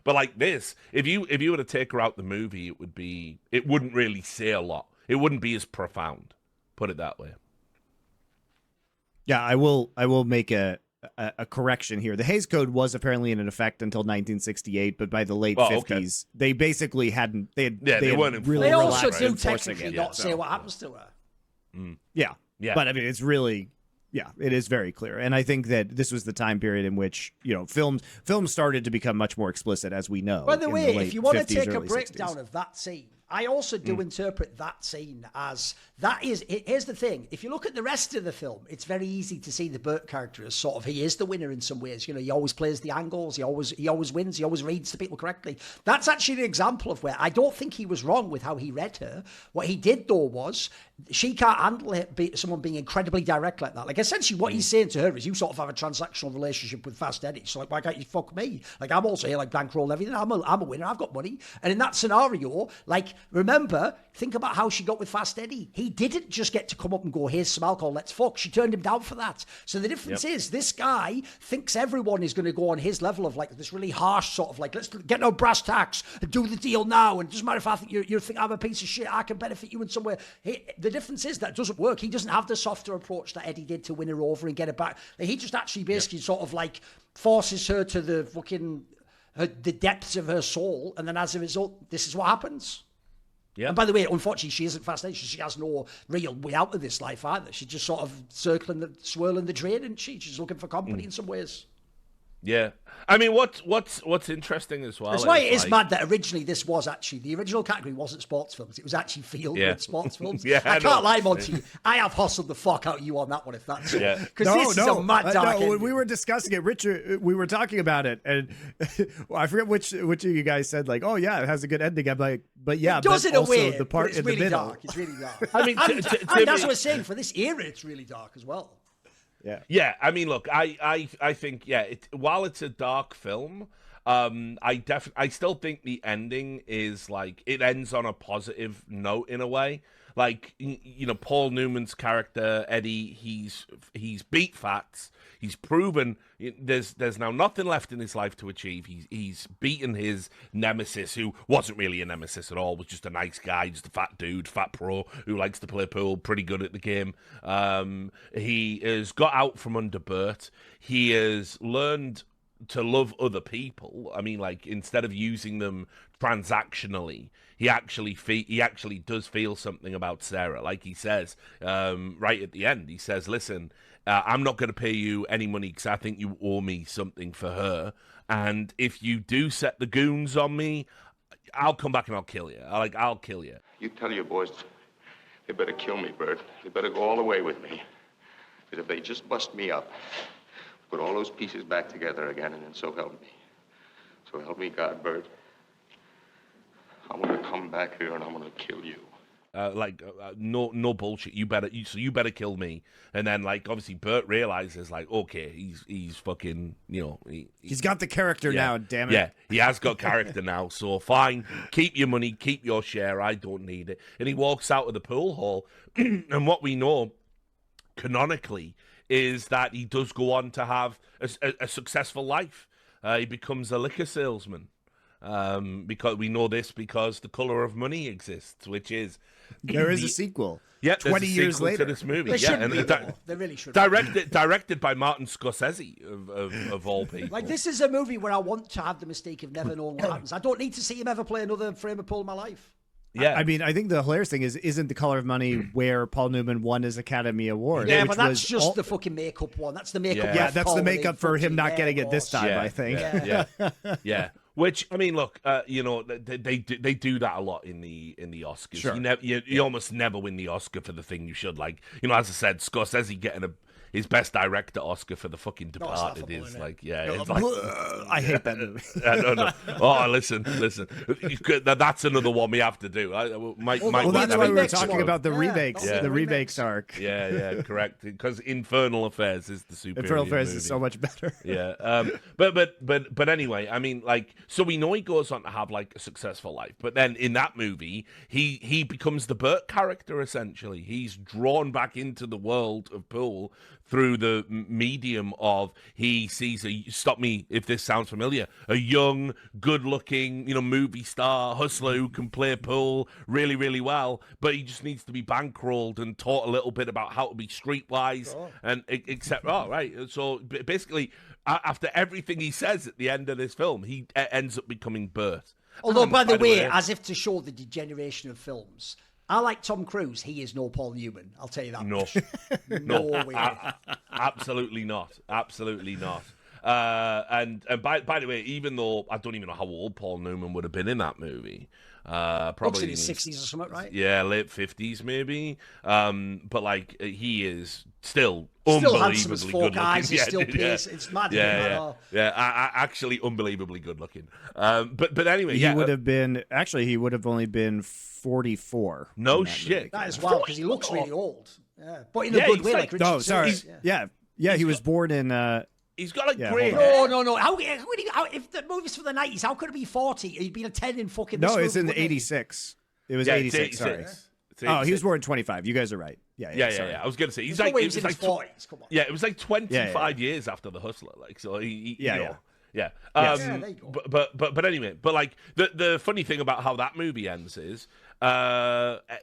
But like this, if you were to take her out the movie, it wouldn't really say a lot. It wouldn't be as profound. Put it that way. Yeah, I will make a correction here. The Hays Code was apparently in effect until 1968, but by the late 50s, they basically hadn't. They weren't really. They also do technically not say what happens to her. Yeah. But I mean, it's really, it is very clear, and I think that this was the time period in which films started to become much more explicit, as we know. By the way, if you want to 50s, take a early breakdown 60s. of that scene, I also do interpret that scene as that is. Here's the thing: if you look at the rest of the film, it's very easy to see the Burt character as sort of he is the winner in some ways. He always plays the angles. He always wins. He always reads the people correctly. That's actually an example of where I don't think he was wrong with how he read her. What he did though was she can't handle someone being incredibly direct like that. Like, essentially, what he's saying to her is, you sort of have a transactional relationship with Fast Eddie. So, like, why can't you fuck me? Like, I'm also here, like, bankroll everything. I'm a winner. I've got money. And in that scenario, like, remember, think about how she got with Fast Eddie. He didn't just get to come up and go, "Here's some alcohol, let's fuck." She turned him down for that. So the difference is, this guy thinks everyone is going to go on his level of, like, this really harsh sort of, like, let's get no brass tacks and do the deal now. And it doesn't matter if I think you think I'm a piece of shit. I can benefit you in some way. The difference is that doesn't work. He doesn't have the softer approach that Eddie did to win her over and get her back. Like, he just actually basically sort of, like, forces her to the fucking the depths of her soul, and then as a result, this is what happens. Yeah. And by the way, unfortunately, she isn't Fast Eddie. She has no real way out of this life either. She's just sort of swirling the drain, and she's looking for company in some ways. Yeah, I mean, what's interesting as well. That's why it is mad that originally this was actually the original category wasn't sports films; it was actually feel-good sports films. Yeah, I can't lie, Monty. I have hustled the fuck out of you on that one, if that's it. Because this is a mad dark. When we were discussing it, Richard, we were talking about it, and I forget which of you guys said like, "Oh yeah, it has a good ending." I'm like, "But yeah, it does in a way, the part it's in really the middle." dark. It's really dark. I mean, and that's what I was saying. For this era, it's really dark as well. Yeah. I mean, look, I think while it's a dark film, I still think the ending is like it ends on a positive note in a way. Like Paul Newman's character Eddie, he's beat Fats. He's proven there's now nothing left in his life to achieve. He's beaten his nemesis, who wasn't really a nemesis at all, was just a nice guy, just a fat dude, fat pro who likes to play pool, pretty good at the game. He has got out from under Bert. He has learned to love other people. I mean, like, instead of using them transactionally, he actually does feel something about Sarah. Like he says right at the end, he says, listen, I'm not going to pay you any money because I think you owe me something for her. And if you do set the goons on me, I'll come back and I'll kill you. I'll kill you. You tell your boys they better kill me, Bert. They better go all the way with me. Because if they just bust me up, put all those pieces back together again, and then so help me. So help me God, Bert. I'm going to come back here and I'm going to kill you. No bullshit. You better kill me. And then, like, obviously Bert realizes, like, okay, he's fucking, he's got the character now. Damn it. Yeah, he has got character now. So fine, keep your money, keep your share. I don't need it. And he walks out of the pool hall, and what we know canonically is that he does go on to have a successful life. He becomes a liquor salesman. Because we know this because The Color of Money exists, which is there is a sequel. Yeah, 20 years later to this movie. They really should. Directed by Martin Scorsese of all people. Like, this is a movie where I want to have the mistake of never knowing what happens. I don't need to see him ever play another frame of pool in my life. Yeah, I mean, I think the hilarious thing isn't The Color of Money where Paul Newman won his Academy Award. Yeah, but that's just the fucking makeup one. That's the makeup. Yeah, that's the makeup for him not getting it this time. I think. Yeah. Which, I mean, look, they do that a lot in the Oscars. Sure. You almost never win the Oscar for the thing you should. Like, as I said, Scorsese getting his best director Oscar for the fucking Departed is like, it's like, I hate that movie. No. Oh, listen. That's another one we have to do. That's why we were talking about the remakes. Yeah. The remakes arc. Yeah, correct. Because Infernal Affairs is the superior Infernal Affairs movie. is so much better. Yeah. But anyway, I mean, like, so we know he goes on to have like a successful life, but then in that movie, he becomes the Burt character essentially. He's drawn back into the world of pool through the medium of he sees stop me if this sounds familiar, a young, good-looking, movie star hustler who can play pool really, really well, but he just needs to be bankrolled and taught a little bit about how to be streetwise and etc. Oh, right. So basically, after everything he says at the end of this film, he ends up becoming Bert. Although, by the way, as if to show the degeneration of films, I like Tom Cruise. He is no Paul Newman. I'll tell you that much. No way. Absolutely not. And by the way, even though I don't even know how old Paul Newman would have been in that movie, probably in his 60s or something, right? Yeah, late 50s maybe. But like he is still handsome as unbelievably four good guys. looking. He's still pace. It's mad. Actually, unbelievably good looking. But anyway, he would have only been 44. No shit. That is wild because he looks really old. Yeah, but in a good way, like Richard. No, sorry. Yeah, he was born in. He's got like grey hair. No. How if the movie's from the 90s, how could it be 40? He'd been a 10 in fucking. No, it's in 86. It was 86. Sorry. Oh, he was born in 25. You guys are right. Yeah. I was gonna say he's like in his 40s. Come on. Yeah, it was like 25 years after The Hustler. Like, so he there you go. But anyway, but like the funny thing about how that movie ends is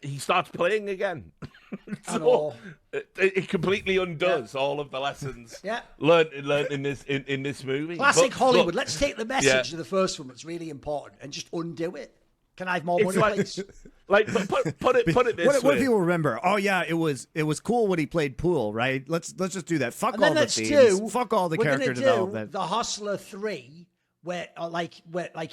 he starts playing again. So it completely undoes all of the lessons learned in this movie. Classic Hollywood. Let's take the message of the first one that's really important and just undo it. Can I have more money, please? Like, put it this way. What people remember? Oh yeah, it was cool when he played pool, right? Let's just do that. Fuck all the themes. Fuck all the character development. The Hustler 3, where like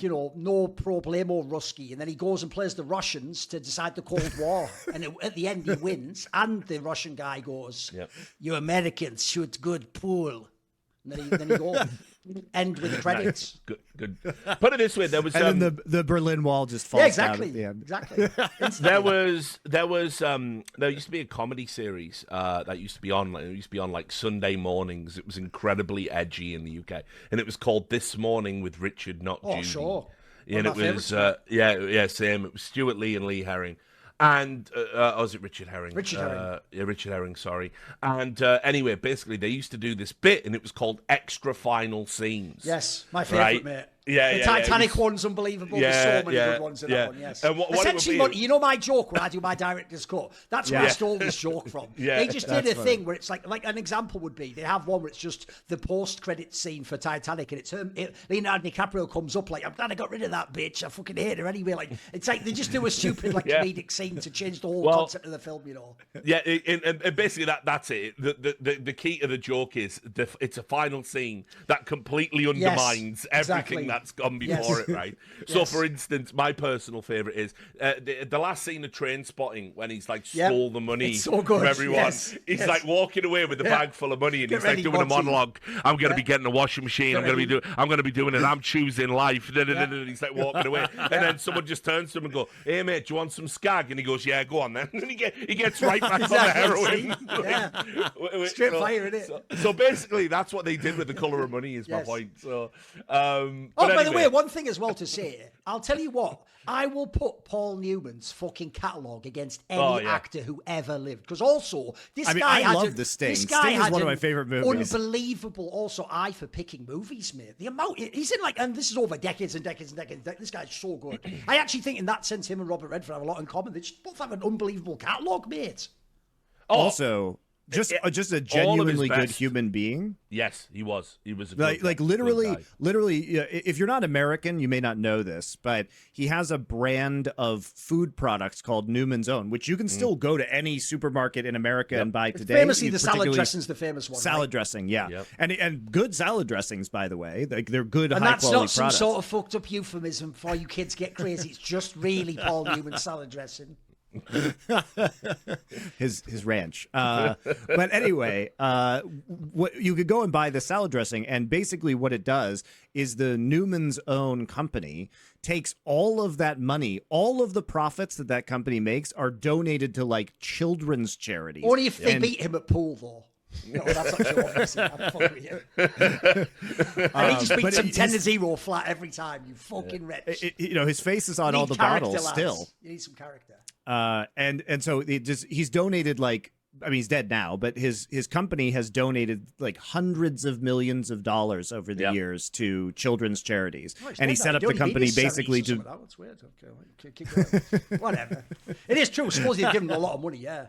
you know, no problemo Rusky, and then he goes and plays the Russians to decide the Cold War, and at the end he wins, and the Russian guy goes, "You Americans shoot good pool," and then he goes. End with the credits. Nice. Good. Put it this way: there was and then the Berlin Wall just falls down at the end. Exactly. There used to be a comedy series that used to be on. It used to be on like Sunday mornings. It was incredibly edgy in the UK, and it was called This Morning with Richard Not Judy. Oh, sure. And it was same. It was Stuart Lee and Lee Herring. And, was it Richard Herring? Richard Herring. Yeah, Richard Herring, sorry. And anyway, basically, they used to do this bit, and it was called Extra Final Scenes. Yes, my favourite, mate. Yeah, the Titanic one's unbelievable. There's so many good ones in that one, yes. And what essentially, you know my joke when I do my director's cut? That's where I stole this joke from. They just did a thing where it's like an example would be, they have one where it's just the post-credit scene for Titanic, and it's Leonardo DiCaprio comes up like, I'm glad I got rid of that bitch. I fucking hate her anyway. Like, it's like they just do a stupid comedic scene to change the whole concept of the film, you know. Yeah, and basically that's it. The key to the joke is it's a final scene that completely undermines everything that's gone before it, right? So, for instance, my personal favourite is the last scene of Train Spotting when he's like stole the money from everyone. He's like walking away with a bag full of money, and he's like doing a monologue. I'm going to be getting a washing machine. I'm going to be doing it. I'm choosing life. And he's like walking away, and then someone just turns to him and go, "Hey mate, do you want some skag?" And he goes, "Yeah, go on then." And he gets right back on the heroin. Straight fire, innit? So basically, that's what they did with The Colour of Money. Is my point. So, by the way, one thing as well to say, I'll tell you what, I will put Paul Newman's fucking catalogue against any actor who ever lived. Because also, I love The Sting. Sting is one of my favourite movies. Unbelievable also eye for picking movies, mate. The amount, he's in and this is over decades and decades and decades. This guy's so good. I actually think in that sense, him and Robert Redford have a lot in common. They just both have an unbelievable catalogue, mate. Also... Just a genuinely good human being. Yes, he was. He was a good literally. If you're not American, you may not know this, but he has a brand of food products called Newman's Own, which you can still go to any supermarket in America and buy today. Famously, the salad dressing's the famous one. Salad dressing, yeah, and good salad dressings, by the way. They're good, and high quality products. That's not some sort of fucked up euphemism for you kids get crazy. It's just really Paul Newman salad dressing. his ranch, but anyway, what you could go and buy the salad dressing, and basically what it does is the Newman's Own company takes all of that money, all of the profits that company makes are donated to like children's charities. Only if they beat him at pool, though. No, that's not true, obviously. I'm fucking with you. And he just beats him 10-0 flat every time, you fucking wretch. His face is on all the bottles still. You need some character. And so he's donated he's dead now, but his company has donated like hundreds of millions of dollars over the years to children's charities. And he set up the company basically to... That's weird. Okay, keep going. Whatever. It is true. Suppose he'd given him a lot of money, yeah.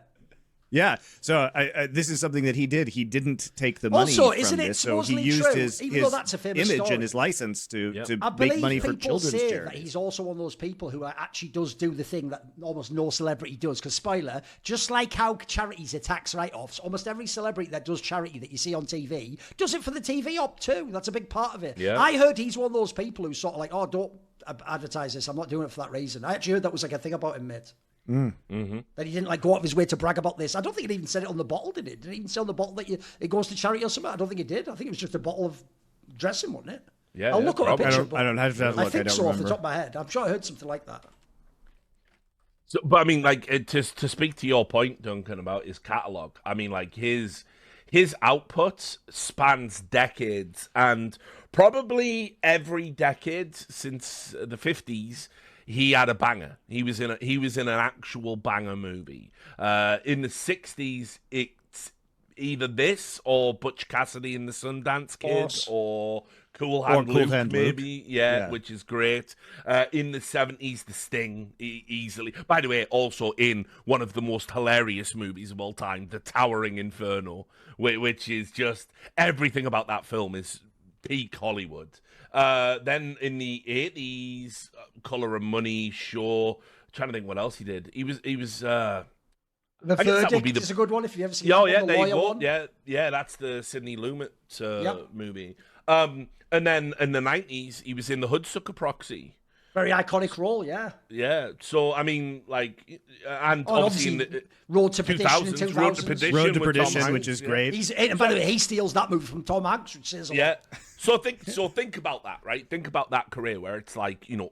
Yeah, so this is something that he did. He didn't take the money also, from isn't it this, so he used true, his image story. and his license to I make money for people children's say charities. That he's also one of those people who actually does do the thing that almost no celebrity does. Because spoiler, just like how charities are tax write-offs, almost every celebrity that does charity that you see on TV does it for the TV op too. That's a big part of it. Yeah. I heard he's one of those people who's sort of like, oh, don't advertise this. I'm not doing it for that reason. I actually heard that was like a thing about him, mate. Mm-hmm. That he didn't go out of his way to brag about this. I don't think he even said it on the bottle, did it? Did he even say on the bottle that it goes to charity or something? I don't think he did. I think it was just a bottle of dressing, wasn't it? Yeah, I'll look up a picture. I don't have to look. I think so remember. off the top of my head. I'm sure I heard something like that. So, but I mean, like to speak to your point, Duncan, about his catalogue. I mean, like his output spans decades, and probably every decade since the 50s. He had a banger. He was in an actual banger movie. In the 60s, it's either this or Butch Cassidy and the Sundance Kid or Cool Hand Luke, maybe. Yeah, which is great. In the 70s, The Sting, easily. By the way, also in one of the most hilarious movies of all time, The Towering Inferno, which is just everything about that film is peak Hollywood. Then in the 80s, Color of Money, Shaw. Trying to think what else he did. He was. The Verdict is a good one if you've ever seen. Oh that yeah, one, there you go. one. Yeah, that's the Sidney Lumet movie. And then in the 90s, he was in the Hoodsucker Proxy. Very iconic role, yeah. Yeah, so I mean, like, and obviously in the Road to Perdition in 2000. Road to Perdition, which is great. And by the way, he steals that movie from Tom Hanks, which says a lot. So think about that, right? Think about that career where it's like, you know,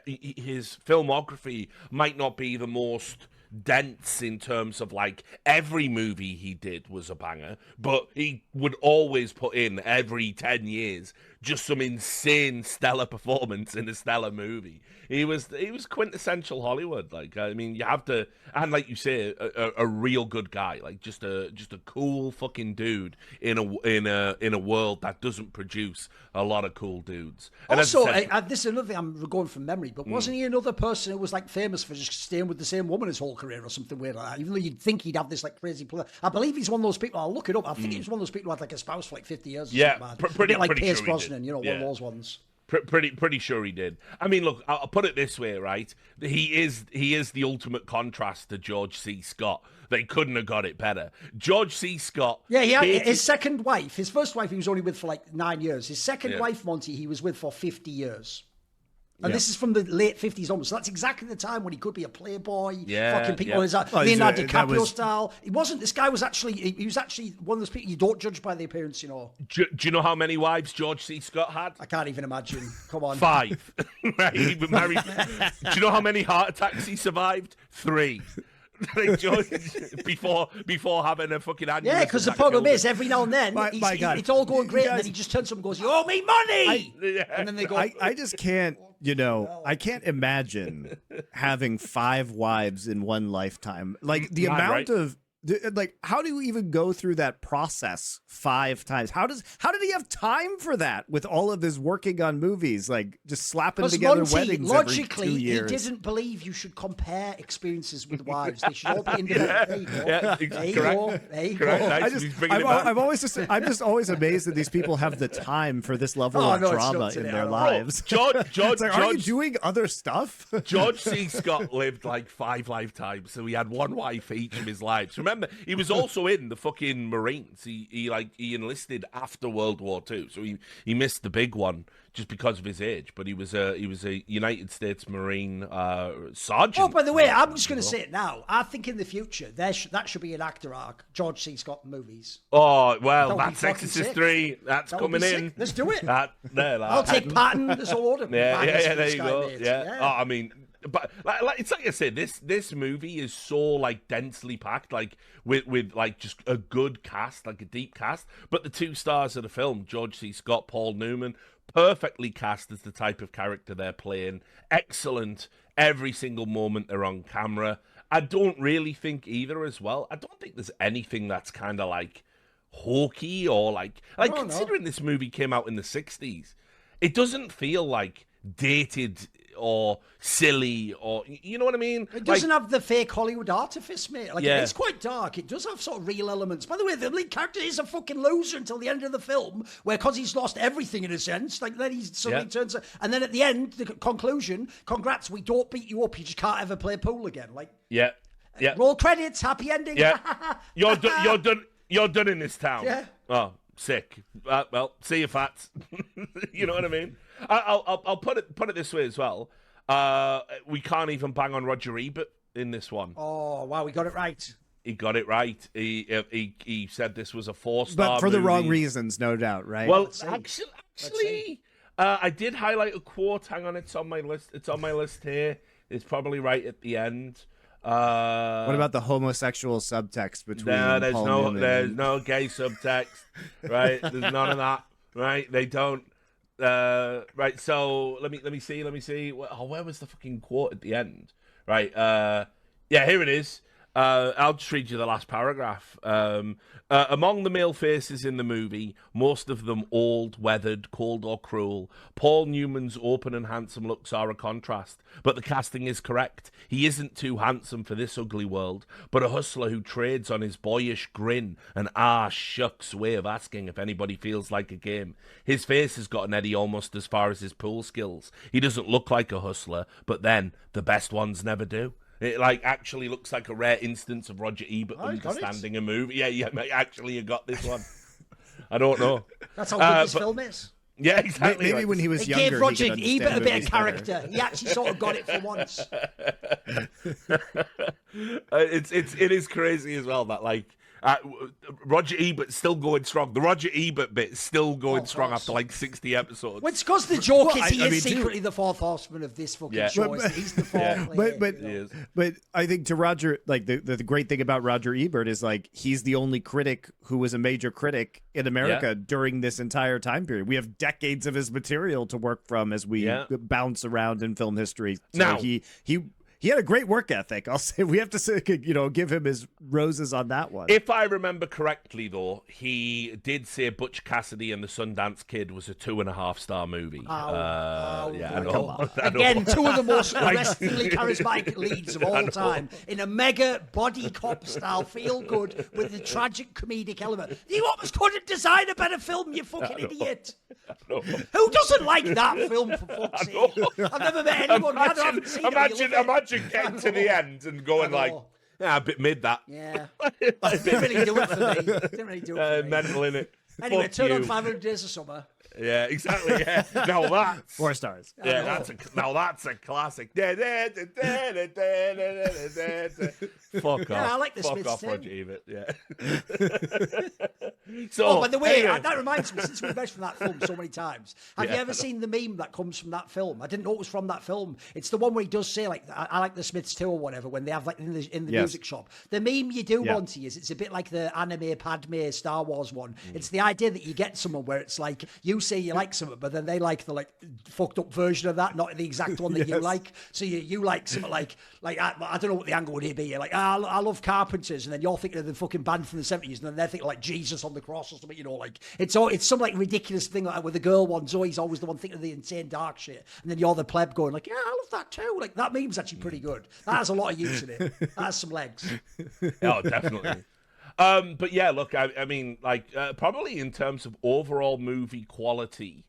his filmography might not be the most dense in terms of like every movie he did was a banger, but he would always put in every 10 years just some insane stellar performance in a stellar movie. He was quintessential Hollywood. Like, I mean, you have to, and like you say, a real good guy, like just a cool fucking dude in a world that doesn't produce a lot of cool dudes. And also, this is another thing, I'm going from memory, but wasn't he another person who was like famous for just staying with the same woman his whole career or something weird like that? Even though you'd think he'd have this like crazy I believe he's one of those people. I'll look it up. I think he's one of those people who had like a spouse for like 50 years. Or something, pretty like Pierce sure Brosnan, you know, one of those ones. Pretty sure he did. I mean, look, I'll put it this way, right? He is the ultimate contrast to George C. Scott. They couldn't have got it better. George C. Scott. Yeah, he had his second wife. His first wife he was only with for like 9 years. His second wife, Monty, he was with for 50 years. And this is from the late 50s onwards. So that's exactly the time when he could be a playboy. Fucking people Leonardo DiCaprio style. He wasn't. This guy was actually, he was actually one of those people you don't judge by the appearance, you know. Do you know how many wives George C. Scott had? I can't even imagine. Come on. 5. Right? He was married. Do you know how many heart attacks he survived? 3. Like George, before having a fucking aneurysm. Yeah, because the problem is every now and then it's all going great, and then he just turns to him and goes, "You owe me money," and then they go. I just can't, I can't imagine having 5 wives in one lifetime. Like the amount of. Like, how do you even go through that process 5 times? How did he have time for that with all of his working on movies, like just slapping together weddings logically, every 2 years? He didn't believe you should compare experiences with wives. They should all be independent. There you go. I'm just always amazed that these people have the time for this level of drama in their lives. George, are you doing other stuff? George C. Scott lived like 5 lifetimes, so he had one wife each of his lives. Remember, he was also in the fucking Marines. He enlisted after World War II, so he missed the big one just because of his age. But he was a United States Marine sergeant. Oh, by the way, I'm just going to say it now. I think in the future that should be an actor arc. George C. Scott movies. Oh well, that's Exorcist 3. That's coming in. Let's do it. I'll take Patton as a order. Yeah. There you go. Yeah. Oh, I mean. But like it's like I said, this movie is so like densely packed, like with like just a good cast, like a deep cast. But the 2 stars of the film, George C. Scott, Paul Newman, perfectly cast as the type of character they're playing. Excellent every single moment they're on camera. I don't really think either as well. I don't think there's anything that's kind of like hokey or like considering this movie came out in the 60s, it doesn't feel like dated or silly, or you know what I mean? It doesn't have the fake Hollywood artifice, mate. Like it's quite dark. It does have sort of real elements. By the way, the lead character is a fucking loser until the end of the film, where because he's lost everything in a sense, like then he suddenly turns, and then at the end, the conclusion, congrats, we don't beat you up. You just can't ever play pool again. Like roll credits, happy ending. Yeah, you're done. You're done in this town. Yeah. Oh, sick. Well, see you, Fats. You know what I mean? I'll put it this way as well. We can't even bang on Roger Ebert in this one. Oh wow, we got it right. He got it right. He said this was a 4-star, but for the wrong reasons, no doubt, right? Well, actually, I did highlight a quote. Hang on, it's on my list. It's on my list here. It's probably right at the end. What about the homosexual subtext between? No, there's Paul no gay subtext. Right, there's none of that. Right, they don't. Right, so let me see. Where was the fucking quote at the end? Right, yeah, here it is. I'll just read you the last paragraph. Among the male faces in the movie, most of them old, weathered, cold or cruel, Paul Newman's open and handsome looks are a contrast. But the casting is correct. He isn't too handsome for this ugly world, but a hustler who trades on his boyish grin and shucks way of asking if anybody feels like a game. His face has gotten Eddie almost as far as his pool skills. He doesn't look like a hustler, but then the best ones never do. It actually looks like a rare instance of Roger Ebert understanding a movie. Yeah, mate, actually, you got this one. I don't know. That's how good this film is. Yeah, exactly. Maybe when he was It younger, gave Roger he could Ebert a understand bit of movies character. better. He actually sort of got it for once. It is crazy as well that Roger Ebert's still going strong. The Roger Ebert bit's still going strong after 60 episodes. Well, it's because the joke is he I mean, is secretly the fourth horseman of this fucking Yeah. show. He's the fourth. But I think to Roger, the great thing about Roger Ebert is he's the only critic who was a major critic in America during this entire time period. We have decades of his material to work from as we bounce around in film history. So now he had a great work ethic. I'll say we have to say, give him his roses on that one. If I remember correctly, though, he did say Butch Cassidy and the Sundance Kid was a 2.5-star movie. Yeah, I know. Again, two of the most arrestingly charismatic leads of all time in a mega body cop style feel good with the tragic comedic element. You almost couldn't design a better film, you fucking idiot. Who doesn't like that film, for fuck's sake? I've never met anyone who hasn't seen it. Imagine getting to the end and going a bit mid that. Yeah. Didn't really do it for me. Mental in it. Anyway, turn on 500 Days of Summer. Yeah, exactly. Yeah. Now that's 4 stars. Yeah, that's a classic. Fuck off. Yeah, I like the Fuck Smiths off, too. Roger Ebert. Yeah. By the way, anyway. that reminds me, since we've mentioned that film so many times, have you ever seen the meme that comes from that film? I didn't know it was from that film. It's the one where he does say, I like the Smiths too, or whatever, when they have, in the music shop. The meme you do, Monty, is it's a bit like the anime Padme Star Wars one. It's the idea that you get someone where it's you say you like something, but then they like the fucked up version of that, not the exact one that you like. So you like something I don't know what the angle would be. You're I love Carpenters, and then you're thinking of the fucking band from the 70s, and then they're thinking Jesus on the cross or something, it's some ridiculous thing with the girl one. Zoe's always the one thinking of the insane dark shit, and then you're the pleb going I love that too. That meme's actually pretty good. That has a lot of use in it. That has some legs. Oh, definitely. But yeah, look, I mean, probably in terms of overall movie quality,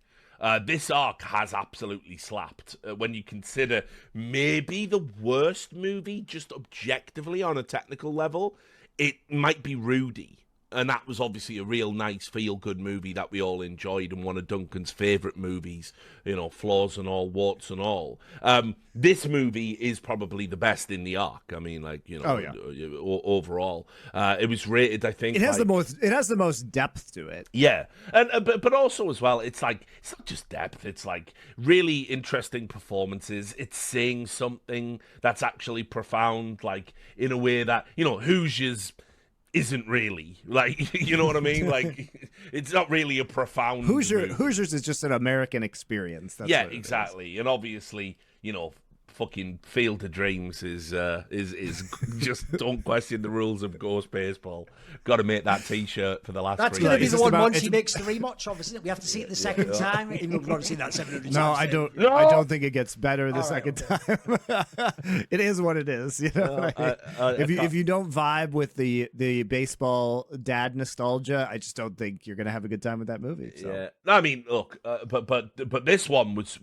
this arc has absolutely slapped. When you consider maybe the worst movie, just objectively on a technical level, it might be Rudy. And that was obviously a real nice feel-good movie that we all enjoyed, and one of Duncan's favourite movies, flaws and all, warts and all. This movie is probably the best in the arc. I mean, overall. It was rated, I think. It has the most depth to it. Yeah. And but also as well, it's not just depth, it's really interesting performances. It's saying something that's actually profound, in a way that, Hoosiers isn't really you know what I mean? It's not really a profound Hoosiers is just an American experience. That's what it exactly. And obviously, fucking Field of Dreams is just don't question the rules of Ghost Baseball. Got to make that T-shirt for the last. That's going to be the one once he makes the rewatch of, isn't it? We have to see it the second time. We've not seen that 700 times. I don't think it gets better the second time. It is what it is. If you don't vibe with the baseball dad nostalgia, I just don't think you're gonna have a good time with that movie. So. Yeah, I mean, look, but this one was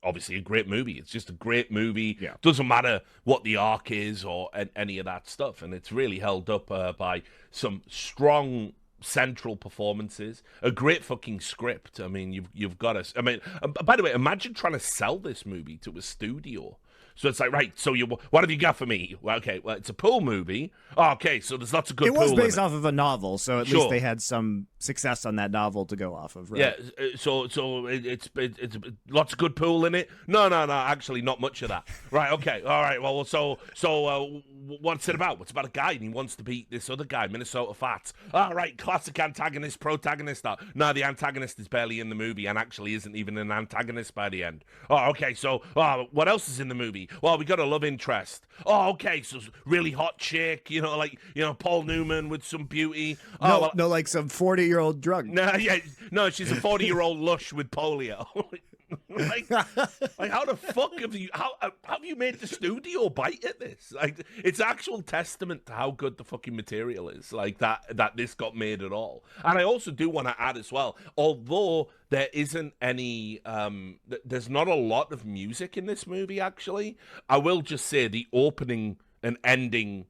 obviously a great movie. It's just a great movie. Yeah. Doesn't matter what the arc is or any of that stuff, and it's really held up by some strong central performances, a great fucking script. I mean, you've got to. I mean, by the way, imagine trying to sell this movie to a studio. So it's right, so what have you got for me? Well, okay, it's a pool movie. Oh, okay, so there's lots of good pool. It was based off of a novel, so at least they had some success on that novel to go off of, right? Yeah, so it's lots of good pool in it? No, actually not much of that. Right, okay, all right, well, so what's it about? It's about a guy and he wants to beat this other guy, Minnesota Fats. All right, classic antagonist, protagonist. No, the antagonist is barely in the movie and actually isn't even an antagonist by the end. Oh, okay, so what else is in the movie? movie. Well, we got a love interest. Oh, okay, so really hot chick, Paul Newman with some beauty. No, like some 40-year-old drunk. No, she's a 40-year-old lush with polio. like how the fuck have you made the studio bite at this? Like, it's actual testament to how good the fucking material is, like that this got made at all. And I also do want to add as well, although there isn't any there's not a lot of music in this movie, actually, I will just say the opening and ending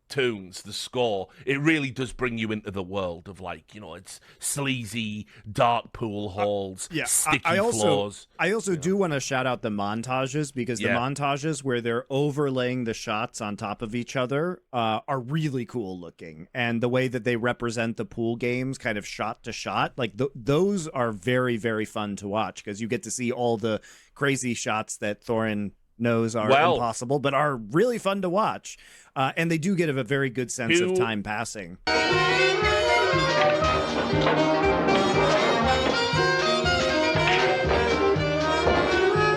tunes, the score, it really does bring you into the world of, like, it's sleazy, dark pool halls, sticky floors. I also do want to shout out the montages, because the montages where they're overlaying the shots on top of each other are really cool looking. And the way that they represent the pool games kind of shot to shot, like those are very, very fun to watch, because you get to see all the crazy shots that Thorin knows are impossible, but are really fun to watch. And they do get a very good sense of time passing.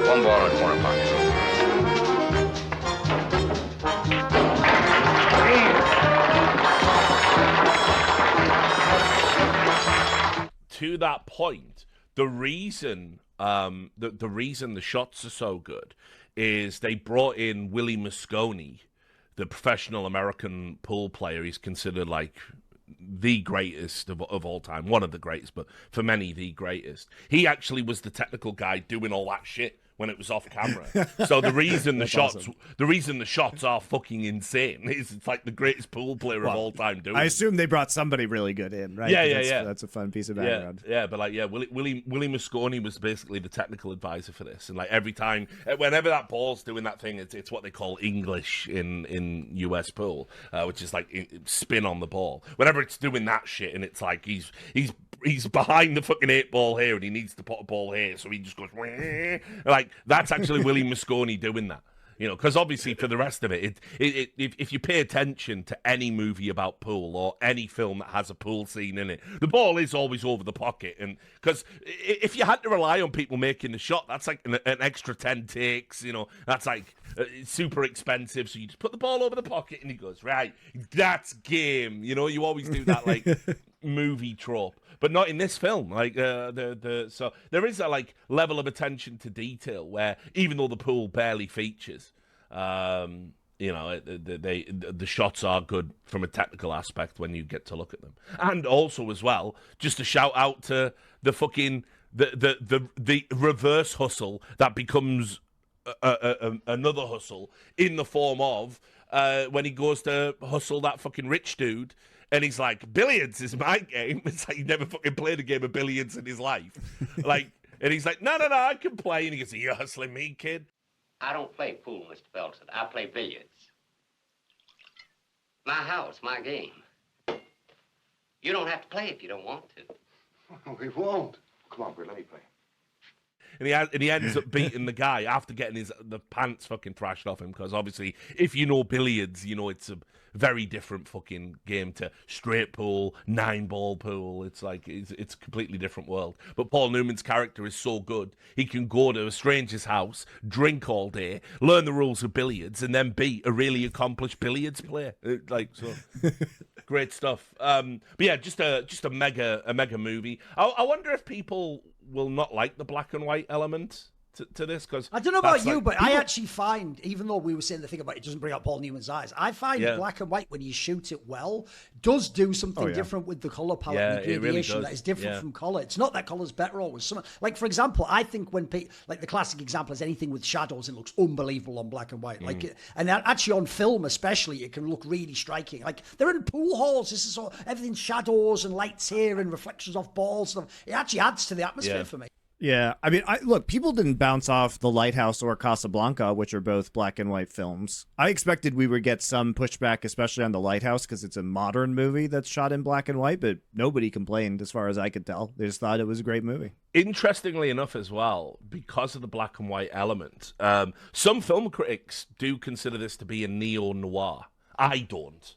One ball in the corner pocket. To that point, the reason the reason the shots are so good is they brought in Willie Mosconi, the professional American pool player. He's considered like the greatest of all time, one of the greatest, but for many the greatest. He actually was the technical guy doing all that shit when it was off camera. So the reason the shots are fucking insane is it's like the greatest pool player of all time doing. I assume they brought somebody really good in, right? Yeah. That's a fun piece of background. Willie Mosconi was basically the technical advisor for this, and like every time, whenever that ball's doing that thing, it's what they call English in US pool, which is like spin on the ball. Whenever it's doing that shit, and it's like he's behind the fucking 8-ball here, and he needs to put a ball here, so he just goes like. That's actually Willie Mosconi doing that, because obviously for the rest of it, if you pay attention to any movie about pool or any film that has a pool scene in it, the ball is always over the pocket. And because if you had to rely on people making the shot, that's like an extra 10 takes, that's like super expensive. So you just put the ball over the pocket and he goes, right, that's game. You always do that like movie trope. But not in this film. Like so there is a like level of attention to detail where even though the pool barely features, the shots are good from a technical aspect when you get to look at them. And also as well, just a shout out to the fucking the reverse hustle that becomes another hustle in the form of when he goes to hustle that fucking rich dude. And he's like, billiards is my game. It's like he never fucking played a game of billiards in his life. And he's like, no, I can play. And he goes, you're hustling me, kid. I don't play pool, Mr. Felton. I play billiards. My house, my game. You don't have to play if you don't want to. We won't. Come on, Bert, let me play. And he ends up beating the guy after getting the pants fucking thrashed off him, because obviously if you know billiards, it's a very different fucking game to straight pool, 9-ball pool. It's like it's a completely different world. But Paul Newman's character is so good, he can go to a stranger's house, drink all day, learn the rules of billiards, and then be a really accomplished billiards player. Great stuff. But yeah, just a mega movie. I wonder if people will not like the black and white element to this, because I don't know about you, but I actually find, even though we were saying the thing about it doesn't bring out Paul Newman's eyes, I find black and white, when you shoot it well, does do something different with the color palette and the gradation that is different from color. It's not that color's better always. Like, for example, I think when like the classic example is anything with shadows, it looks unbelievable on black and white. Like, and actually on film especially, it can look really striking. Like, they're in pool halls. This is all, everything's shadows and lights here and reflections off balls. It actually adds to the atmosphere for me. Yeah, I mean, look, people didn't bounce off The Lighthouse or Casablanca, which are both black and white films. I expected we would get some pushback, especially on The Lighthouse, because it's a modern movie that's shot in black and white, but nobody complained as far as I could tell. They just thought it was a great movie. Interestingly enough as well, because of the black and white element, some film critics do consider this to be a neo-noir. I don't.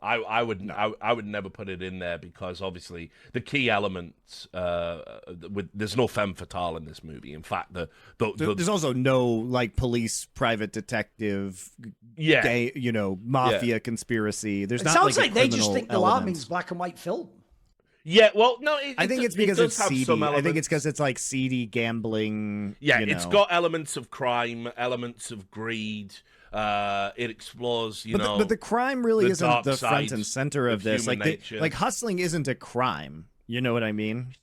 I would never put it in there because obviously the key elements there's no femme fatale in this movie. In fact, there's also no like police, private detective, gay, mafia conspiracy. There's it not sounds like they just think the elements. Alarming's black and white film. Yeah, well, no, I think it's because it's seedy. I think it's because it's like seedy gambling. Yeah, it's got elements of crime, elements of greed. It explores, but the crime really isn't the front and center of this. Like hustling isn't a crime. You know what I mean?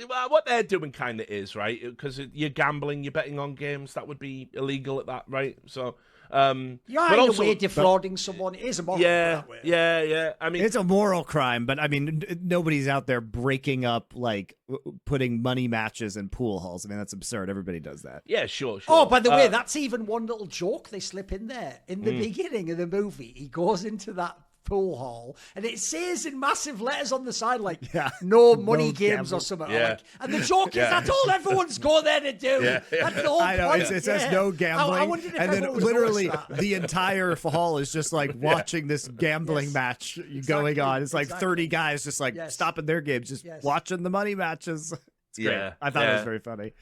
What they're doing kind of is, right? Because you're gambling, you're betting on games. That would be illegal at that, right? So. Yeah, in a way, defrauding someone is a moral crime. Yeah. I mean, it's a moral crime, but I mean, nobody's out there breaking up, like putting money matches in pool halls. I mean, that's absurd. Everybody does that. Yeah, sure. Oh, by the way, that's even one little joke they slip in there in the beginning of the movie. He goes into that pool hall and it says in massive letters on the side like no money games or something and the joke is that's all everyone's going there to do. That's the whole point. It says no gambling, and then literally the entire hall is just like watching this gambling match going on. It's like 30 guys just like stopping their games, just watching the money matches. Yeah, I thought it was very funny.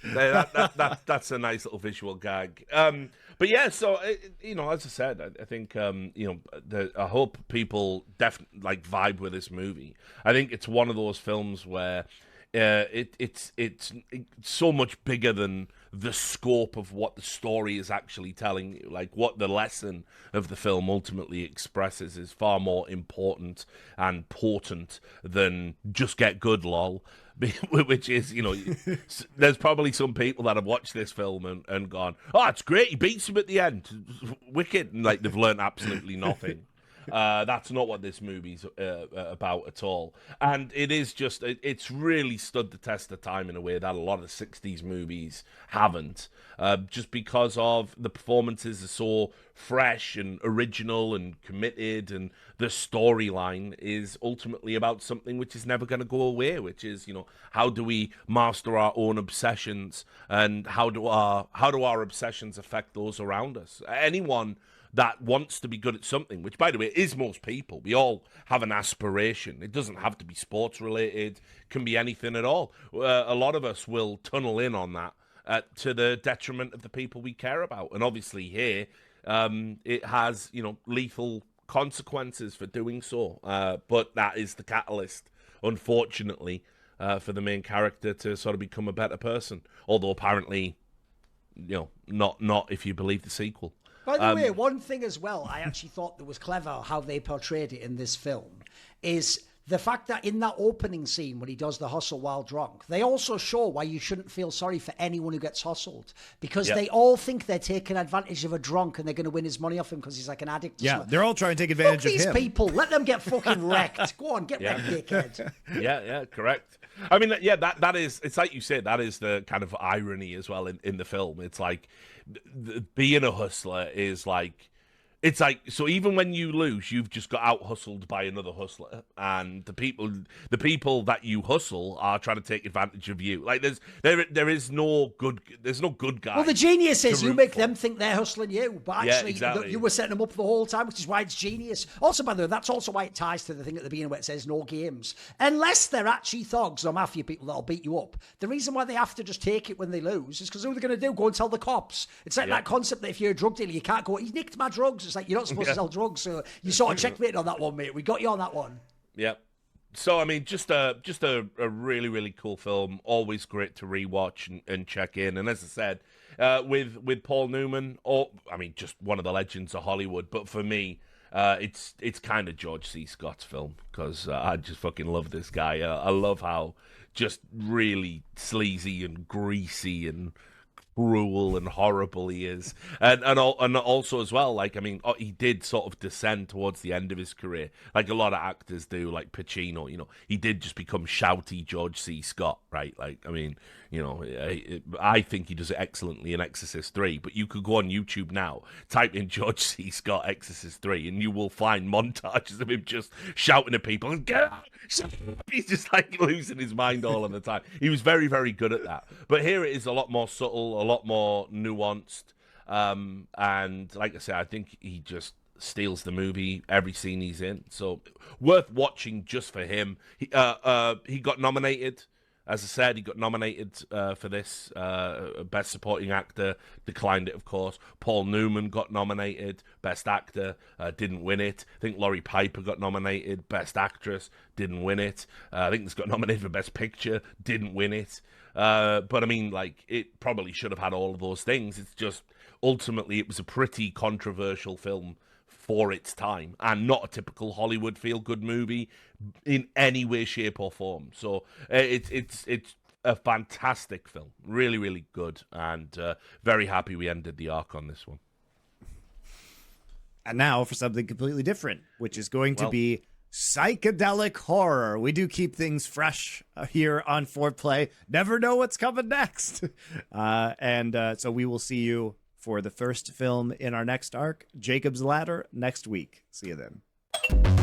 That's a nice little visual gag. But yeah, so as I said, I think I hope people definitely like vibe with this movie. I think it's one of those films where it's so much bigger than the scope of what the story is actually telling you. Like what the lesson of the film ultimately expresses is far more important and potent than just get good, lol. Which is, there's probably some people that have watched this film and gone, oh, it's great, he beats him at the end, wicked, and like they've learned absolutely nothing. That's not what this movie's about at all. And it is just, it's really stood the test of time in a way that a lot of 60s movies haven't. Just because of the performances are so fresh and original and committed, and the storyline is ultimately about something which is never going to go away, which is, how do we master our own obsessions, and how do our obsessions affect those around us? Anyone that wants to be good at something, which, by the way, is most people. We all have an aspiration. It doesn't have to be sports related. It can be anything at all. A lot of us will tunnel in on that to the detriment of the people we care about. And obviously here, it has, lethal consequences for doing so. But that is the catalyst, unfortunately, for the main character to sort of become a better person. Although apparently, not if you believe the sequel. By the way, one thing as well I actually thought that was clever how they portrayed it in this film is the fact that in that opening scene when he does the hustle while drunk, they also show why you shouldn't feel sorry for anyone who gets hustled, because they all think they're taking advantage of a drunk and they're going to win his money off him because he's like an addict. Yeah, they're all trying to take advantage of him. These people, let them get fucking wrecked. Go on, get wrecked, dickhead. Yeah, correct. I mean, that is, it's like you said, that is the kind of irony as well in the film. It's like, being a hustler is like, it's like, so even when you lose, you've just got out hustled by another hustler, and the people that you hustle are trying to take advantage of you. Like there is no good guy. Well, the genius is you make them think they're hustling you, but actually exactly. You were setting them up the whole time, which is why it's genius. Also, by the way, that's also why it ties to the thing at the beginning where it says no games, unless they're actually thugs or mafia people that'll beat you up. The reason why they have to just take it when they lose is because who are they going to do? Go and tell the cops? It's like that concept that if you're a drug dealer, you can't go, he nicked my drugs. It's like, you're not supposed to sell drugs, so you sort of checkmate on that one, mate. We got you on that one. Yep. So I mean, just a really, really cool film. Always great to rewatch and check in. And as I said, with Paul Newman, just one of the legends of Hollywood. But for me, it's kind of George C. Scott's film, because I just fucking love this guy. I love how just really sleazy and greasy and cruel and horrible he is, and also as well, like, I mean, he did sort of descend towards the end of his career, like a lot of actors do, like Pacino. He did just become shouty George C. Scott, right? Like, I mean, I think he does it excellently in Exorcist 3, but you could go on YouTube now, type in George C. Scott Exorcist 3, and you will find montages of him just shouting at people and he's just like losing his mind all of the time. He was very, very good at that. But here it is a lot more subtle, a lot more nuanced. And like I said, I think he just steals the movie every scene he's in. So worth watching just for him. He got nominated. As I said, he got nominated for this Best Supporting Actor, declined it, of course. Paul Newman got nominated, Best Actor, didn't win it. I think Laurie Piper got nominated, Best Actress, didn't win it. I think this got nominated for Best Picture, didn't win it. But I mean, like, it probably should have had all of those things. It's just, ultimately, it was a pretty controversial film for its time, and not a typical Hollywood feel-good movie in any way, shape, or form. So it's a fantastic film, really, really good, and very happy we ended the arc on this one. And now for something completely different, which is going to be psychedelic horror. We do keep things fresh here on Foreplay. Never know what's coming next. So we will see you for the first film in our next arc, Jacob's Ladder, next week. See you then.